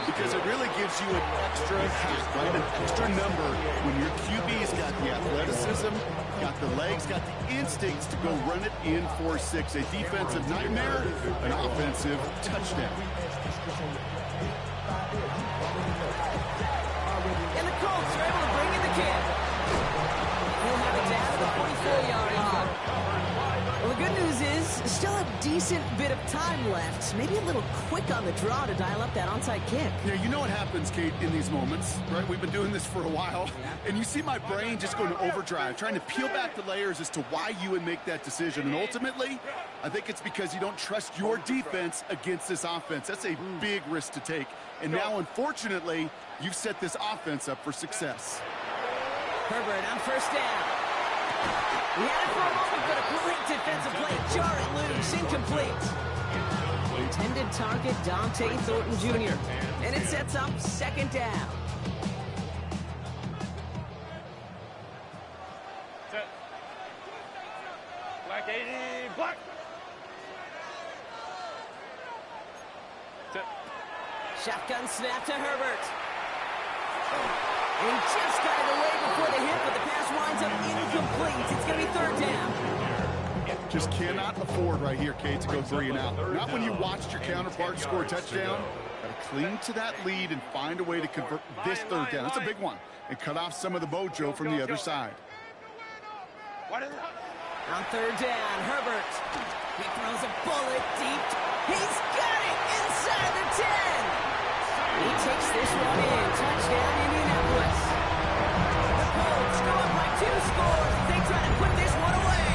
because it really gives you an extra half, right? An extra number when your QB's got the athleticism, got the legs, got the instincts to go run it in for 6. A defensive nightmare, an offensive touchdown. And the Colts are able to bring in the kid. He'll have it down to the 44-yard line. Well, the good news is, still a decent bit of time left. Maybe a little quick on the draw to dial up that onside kick. Yeah, you know what happens, Kate, in these moments, right? We've been doing this for a while, and you see my brain just going to overdrive, trying to peel back the layers as to why you would make that decision. And ultimately, I think it's because you don't trust your defense against this offense. That's a big risk to take. And now, unfortunately, you've set this offense up for success. Herbert on first down. He had it for a moment, but a great defensive play. Jar it loose, incomplete. Intended target, Dante Thornton Jr. And it sets up 2nd down. Set. Black 80, black. Set. Shotgun snap to Herbert. And he just got it away before the hit, but the pass winds up incomplete. It's going to be 3rd down. Just cannot afford right here, Kate, to go 3 and out. Not when you watched your counterpart score a touchdown. Got to cling to that lead and find a way to convert this 3rd down. That's a big one. And cut off some of the mojo from the other side. On 3rd down, Herbert. He throws a bullet deep. He's got it inside the 10. He takes this one in. Touchdown, Indianapolis. The Colts go up by 2 scores. They try to put this one away.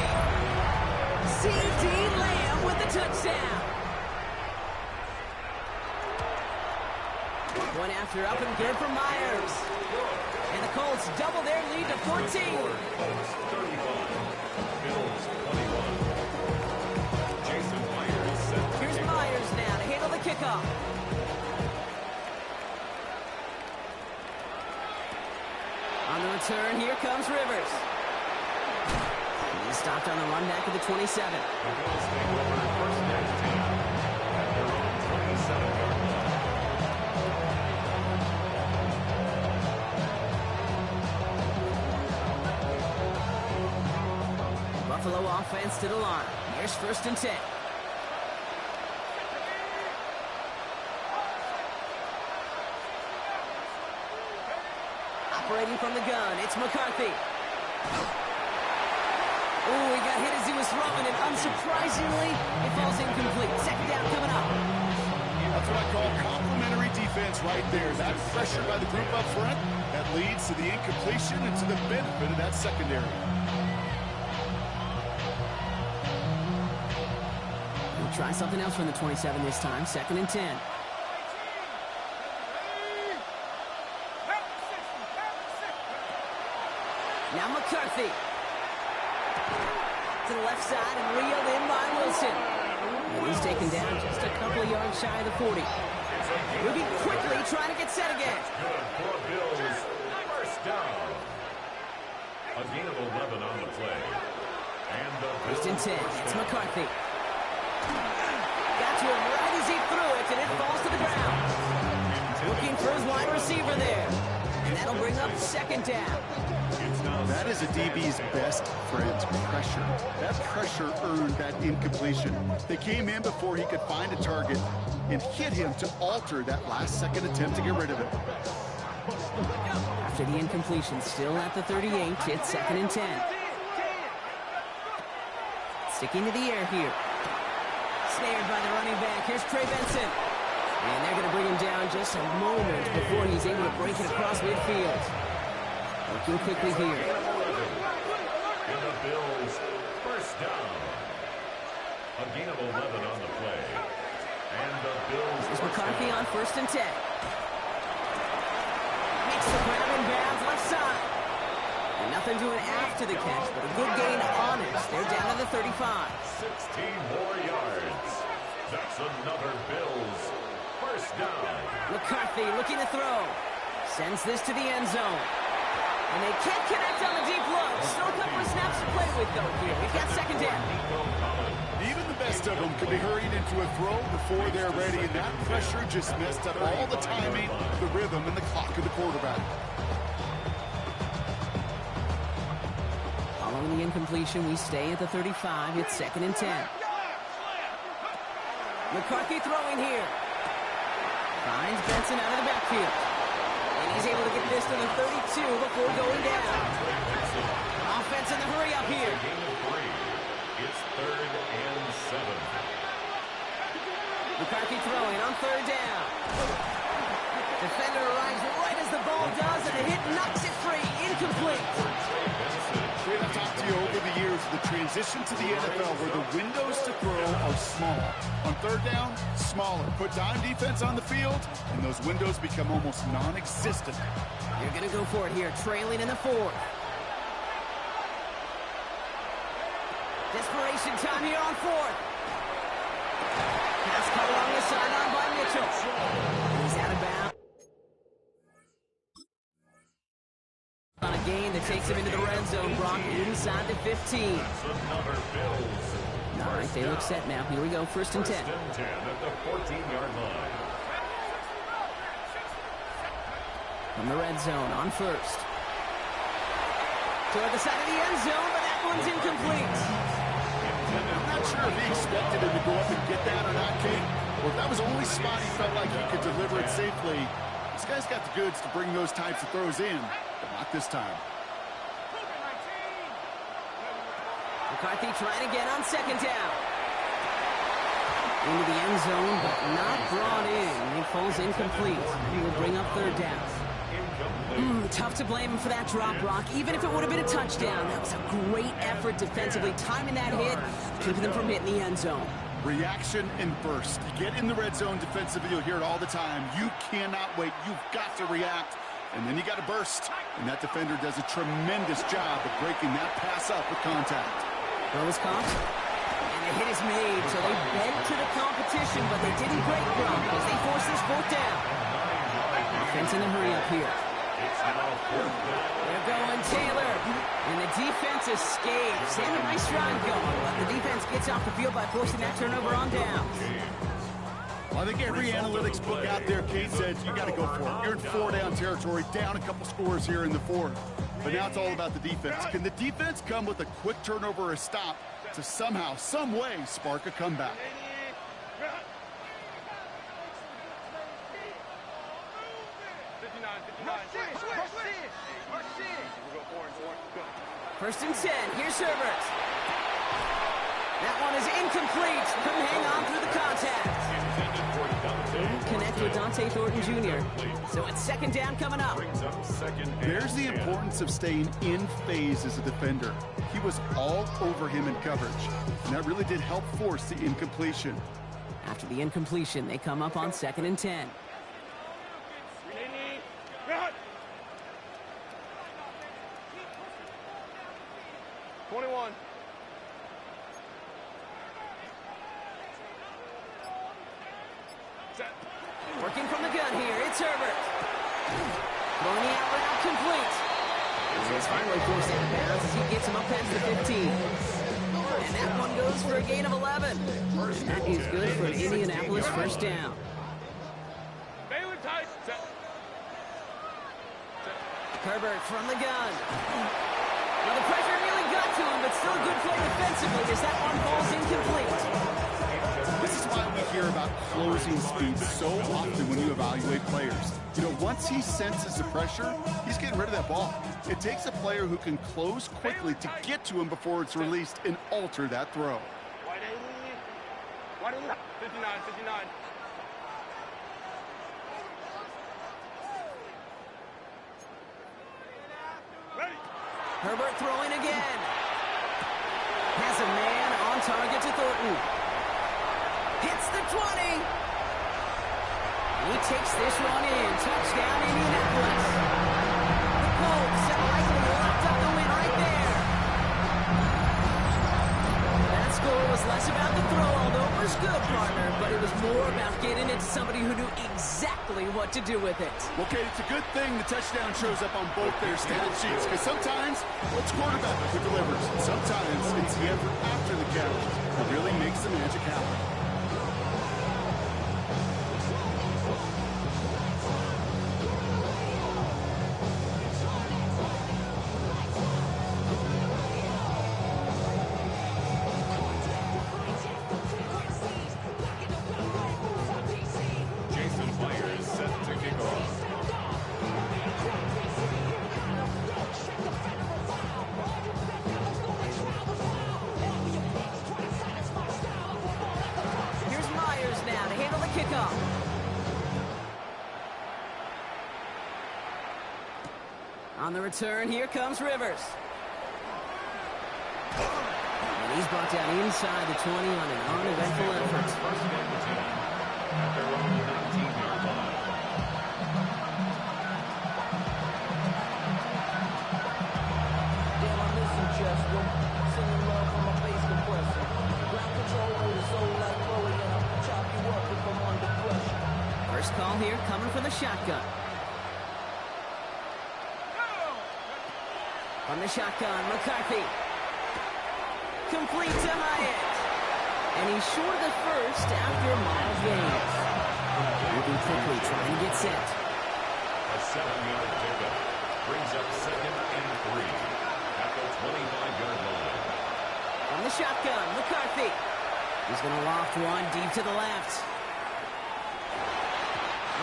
C.D. Lamb with the touchdown. One after, up and good for Myers. And the Colts double their lead to 14. Here's Myers now to handle the kickoff. On the return, here comes Rivers. He's stopped on the run back of the 27. Buffalo offense to the line. Here's 1st and 10. Operating from the gun, it's McCarthy. Oh, he got hit as he was throwing it. Unsurprisingly, it falls incomplete. 2nd down coming up. That's what I call complementary defense right there. That pressure by the group up front, that leads to the incompletion and to the benefit of that secondary. We'll try something else from the 27 this time. 2nd and 10. Now McCarthy. To the left side and reeled in by Wilson. And he's taken down just a couple of yards shy of the 40. Moving quickly, trying to get set again. Good for Bills. First down. A gain of 11 on the play. And the First and 10. It's McCarthy. Got to him right as he threw it, and it falls to the ground. Looking for his wide receiver there. And that'll bring up 2nd down. That is a DB's best friend, pressure. That pressure earned that incompletion. They came in before he could find a target and hit him to alter that last-second attempt to get rid of it. After the incompletion, still at the 38, it's 2nd and 10. Sticking to the air here. Snared by the running back. Here's Trey Benson. And they're going to bring him down just a moment before he's able to break it across midfield. Working quickly here. And the Bills, first down. A gain of 11 on the play. And the Bills. Here's McCarthy on 1st and 10. Makes the grab in bounds left side. And nothing doing after the catch, but a good gain on it. They're down to the 35. 16 more yards. That's another Bills. First down. McCarthy looking to throw. Sends this to the end zone. And they can't connect on the deep look. Still a couple of snaps to play with, though, here. We've got 2nd down. Even the best of them could be hurried into a throw before they're ready, and that pressure just messed up all the timing, the rhythm, and the clock of the quarterback. Following the incompletion, we stay at the 35. It's 2nd and 10. McCarthy throwing here. Finds Benson out of the backfield. And he's able to get this to the 32 before going down. Offense in the hurry up here. It's 3rd and 7. McCarthy throwing on 3rd down. Defender arrives right as the ball does, and the hit knocks it free. Incomplete. I've talked to you over the years of the transition to the NFL where the windows to throw are small. On 3rd down, smaller. Put dime defense on the field, and those windows become almost non-existent. You're going to go for it here, trailing in the 4th. Desperation time here on 4th. Pass caught along the sideline by Mitchell. He's out of bounds. On a gain that takes him into the red zone, Brock inside the 15. That's another Bills. All right, they look set now. Here we go, 1st and 10. 1st and 10 at the 14-yard line. From the red zone on 1st. Toward the side of the end zone, but that one's incomplete. I'm not sure if he expected him to go up and get that or not, Kate, or if that was the only spot he felt like he could deliver it safely. This guy's got the goods to bring those types of throws in, but not this time. McCarthy trying again on 2nd down. Into the end zone, but not brought in. It falls incomplete. He will bring up 3rd down. Tough to blame him for that drop, Brock. Even if it would have been a touchdown, that was a great effort defensively, timing that hit, keeping them from hitting the end zone. Reaction and burst. You get in the red zone defensively, you'll hear it all the time. You cannot wait. You've got to react, and then you got to burst. And that defender does a tremendous job of breaking that pass up with contact. Throw is caught, and the hit is made, so they bent to the competition, but they didn't break, Brock, as they force this 4th down. Offense in the hurry up here. They're going Taylor, and the defense escapes. And a nice run going, but the defense gets off the field by forcing that turnover on downs. Well, I think every analytics book out there, Kate, says you got to go for it. You're in 4-down territory, down a couple scores here in the 4th. But now it's all about the defense. Can the defense come with a quick turnover or a stop to somehow, some way, spark a comeback? First and 10. Here's Herbert. That one is incomplete. Couldn't hang on through the contact. Connect with Dante Thornton Jr. So it's second down coming up. There's the importance of staying in phase as a defender. He was all over him in coverage, and that really did help force the incompletion. After the incompletion, they come up on 2nd and 10. 21. Set. Working from the gun here, it's Herbert. Throwing the out route complete. He's finally forced out of bounds as he gets him up past the 15. And that one goes for a gain of 11. That is good for an Indianapolis first down. Baylor tight. Set. Herbert from the gun. Well, the pressure really got to him, but still a good play defensively as that one falls incomplete. This is why we hear about closing speed so often when you evaluate players. You know, once he senses the pressure, he's getting rid of that ball. It takes a player who can close quickly to get to him before it's released and alter that throw. 59, 59. Ready. Herbert throwing again. Has a man on target to Thornton. Hits the 20. He takes this one in. Touchdown, Indianapolis. The Colts have likely locked up the win right there. That score was less about the throw, although it was good, partner, but it was more about getting it to somebody who knew exactly what to do with it. Okay, it's a good thing the touchdown shows up on both their stat sheets, because sometimes it's quarterback who delivers. Sometimes it's the effort after the catch that really makes the magic happen. On the return, here comes Rivers. And he's brought down inside the 20 on an uneventful effort. At their own 19-yard line. Damn, I miss him, Chester. Singing love from my bass compressor. Ground control with a soul like Chloe, and I'll chop you up if I'm under pressure. First call here, coming for the shotgun. From the shotgun, McCarthy. Complete to Hyatt. And he's short of the first after Miles gains. Moving quickly, trying to get set. A 7-yard pickup brings up 2nd and 3 at the 25-yard line. From the shotgun, McCarthy. He's going to loft one deep to the left.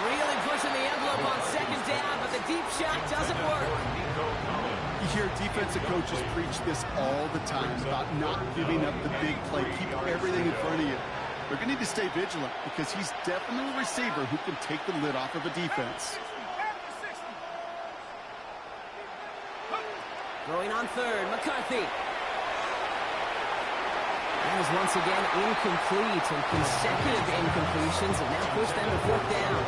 Really pushing the envelope on 2nd down, but the deep shot doesn't work. You hear defensive coaches preach this all the time about not giving up the big play. Keep everything in front of you. They're going to need to stay vigilant because he's definitely a receiver who can take the lid off of a defense. Throwing on 3rd, McCarthy. That is once again incomplete, and consecutive incompletions have now pushed them to 4th down.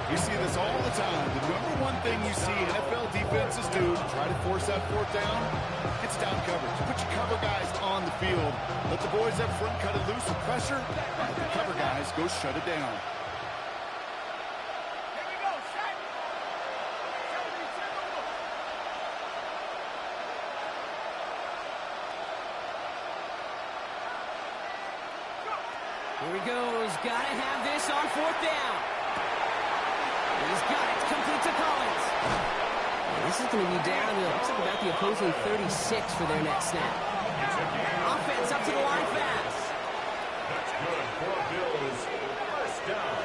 You see this all the time. The number one thing you see NFL defenses do to try to force that 4th down, it's down coverage. Put your cover guys on the field. Let the boys up front cut it loose with pressure. Let the cover guys go shut it down. Here he goes. Got to have this on 4th down. He's got it. Complete to Collins. And this is going to be down to, looks like about the opposing 36 for their next snap. Offense up to the line fast. That's good for Bills. First down.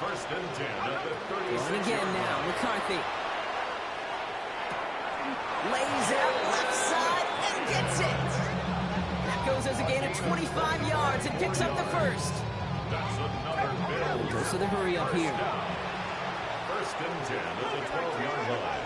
1st and 10 at the 36. Going again now. McCarthy. Lays out left side and gets it. That goes as a gain of 25 yards and picks up the first. That's another Bills. Goes to the hurry up here. First and 10 at the 12-yard line.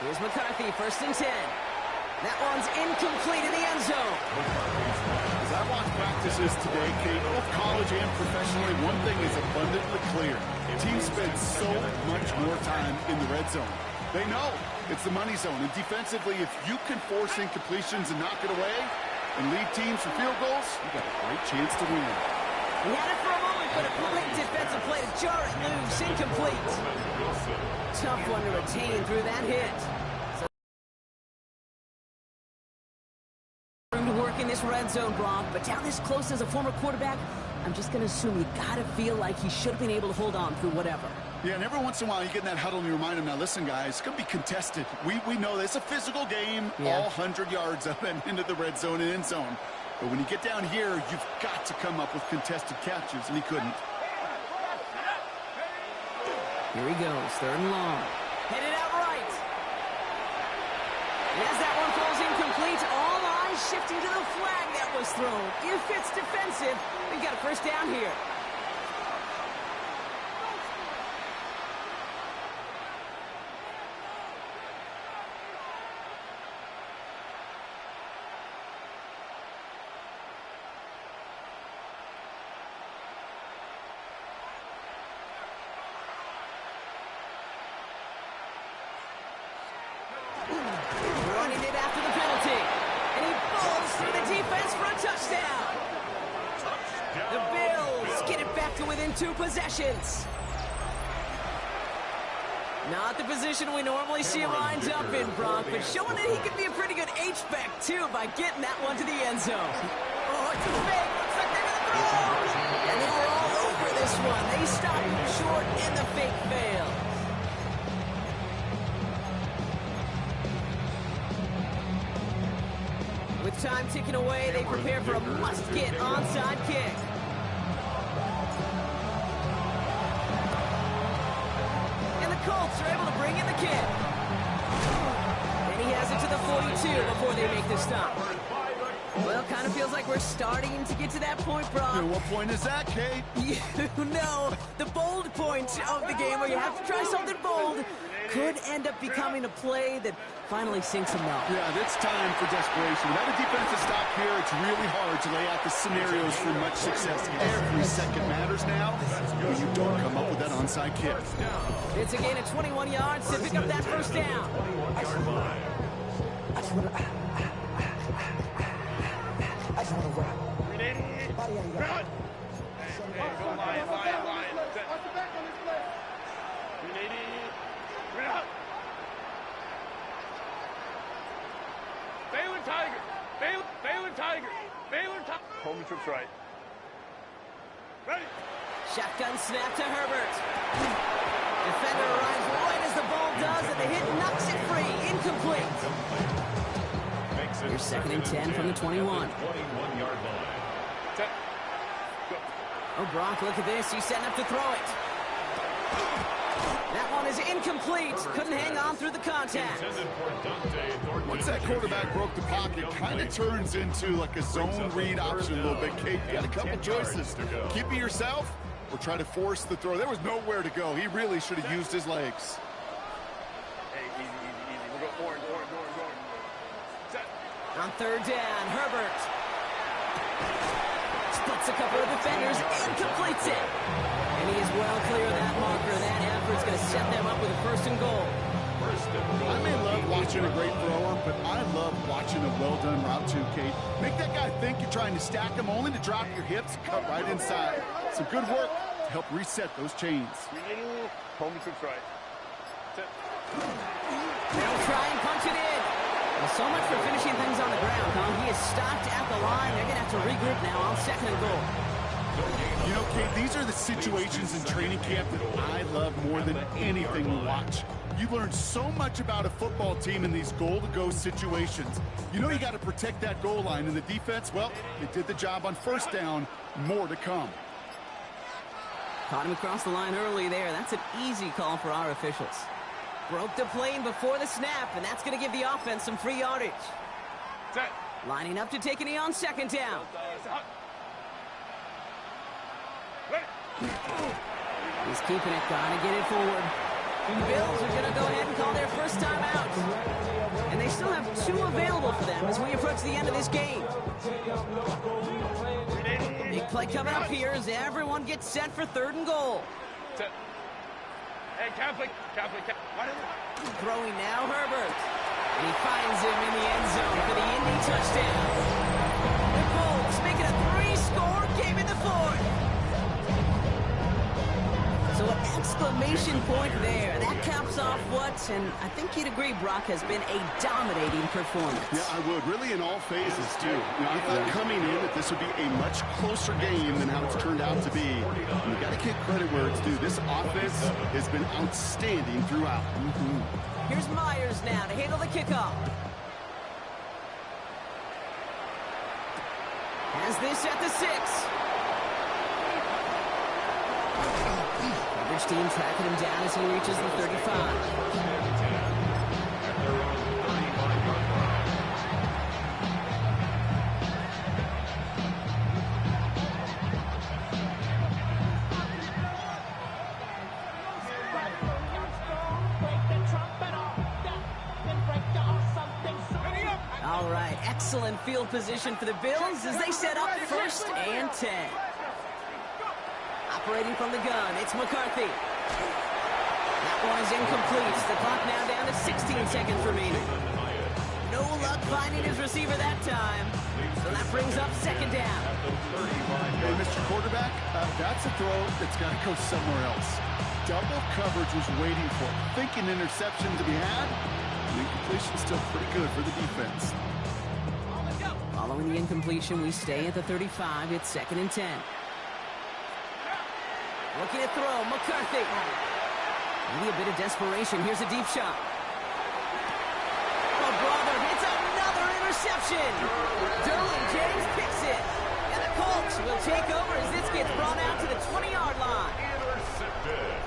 Here's McCarthy, first and 10. That one's incomplete in the end zone. As I watch practices today, Kate, both college and professionally, one thing is abundantly clear. Teams spend so much more time in the red zone. They know it's the money zone. And defensively, if you can force incompletions and knock it away and lead teams for field goals, you've got a great chance to win. He had it for a moment, but a great defensive play to jar it loose. Incomplete. Tough one to retain through that hit. Room to work in this red zone, Brock, but down this close as a former quarterback, I'm just going to assume you got to feel like he should have been able to hold on through whatever. Yeah, and every once in a while you get in that huddle and you remind him, now listen, guys, it's going to be contested. We know this. It's a physical game, all 100 yards up and into the red zone and end zone. But when you get down here, you've got to come up with contested catches, and he couldn't. Here he goes, third and long. Headed out right. And as that one falls incomplete, all eyes shifting to the flag that was thrown. If it's defensive, we've got a first down here. Running it after the penalty. And he falls through the defense for a touchdown. The Bills get it back to within 2 possessions. Not the position we normally see him lined up in, Brock, but showing that he can be a pretty good H-back, too, by getting that one to the end zone. Oh, it's a fake. Looks like they're going to throw. And they were all over this one. They stopped him short, and the fake failed. With time ticking away, they prepare for a must-get onside kick. And the Colts are able to bring in the kick. And he has it to the 42 before they make the stop. Well, kind of feels like we're starting to get to that point, Brock. And what point is that, Kate? You know, the bold point of the game where you have to try something bold could end up becoming a play that finally sinks him up. Yeah, it's time for desperation. Without a defensive stop here, it's really hard to lay out the scenarios for much success. Every second matters now when you don't come up with that onside kick. It's a gain of 21 yards to pick up that first down. I just want to rap. Run! Hey, go line. Baylor Tiger. Home trips right. Ready. Shotgun snap to Herbert. Defender arrives right as the ball does, and the hit knocks it free. Incomplete. Here's second and 10 from the 21. 21-yard line. Oh, Brock, look at this. He's setting up to throw it. That one is incomplete. Couldn't hang on through the contact. Once that quarterback broke the pocket, kind of turns into like a zone read option a little bit, Kate. You got a couple choices. Keep it yourself or try to force the throw. There was nowhere to go. He really should have used his legs. Hey, easy. We'll go forward. Set. On third down, Herbert splits a couple of defenders and completes it. And he is well clear of that marker. That effort's going to set them up with a first and goal. I may love watching a great thrower, but I love watching a well-done route too, Kate. Make that guy think you're trying to stack him only to drop your hips and cut right inside. Some good work to help reset those chains. Home trips right. Set. They'll try and punch it in. Well, so much for finishing things on the ground, huh? He is stopped at the line. They're going to have to regroup now on second and goal. You know, Kate, these are the situations in training camp that I love more than anything to watch. You learn so much about a football team in these goal-to-go situations. You know you got to protect that goal line, and the defense, well, they did the job on first down. More to come. Caught him across the line early there. That's an easy call for our officials. Broke the plane before the snap, and that's going to give the offense some free yardage. Set. Lining up to take a knee on second down. He's keeping it, trying to get it forward. The Bills are going to go ahead and call their first time out. And they still have 2 available for them as we approach the end of this game. Big play coming up here as everyone gets set for 3rd and goal. Hey, Catholic. Throwing now, Herbert. And he finds him in the end zone for the Indy touchdown. The Colts make it a 3-score game in the 4th. So an exclamation point there. That caps off what, and I think you'd agree, Brock, has been a dominating performance. Yeah, I would. Really in all phases, too. I thought coming in that this would be a much closer game than how it's turned out to be. And you got to give credit where it's due. This offense has been outstanding throughout. Here's Myers now to handle the kickoff. Has this at the 6. Coverage team tracking him down as he reaches the 35. All right, excellent field position for the Bills as they set up 1st and 10. Operating from the gun, it's McCarthy. That one is incomplete. The clock now down to 16 seconds remaining. No luck finding his receiver that time. So that brings up 2nd down. Hey, Mr. Quarterback, that's a throw that's got to go somewhere else. Double coverage was waiting for it. Thinking interception to be had. The incompletion still pretty good for the defense. Following the incompletion, we stay at the 35. It's 2nd and 10. Looking to throw, McCarthy. Maybe a bit of desperation. Here's a deep shot. Oh, brother, it's another interception. Derwin James picks it. And the Colts will take over as this gets brought out to the 20-yard line. Intercepted.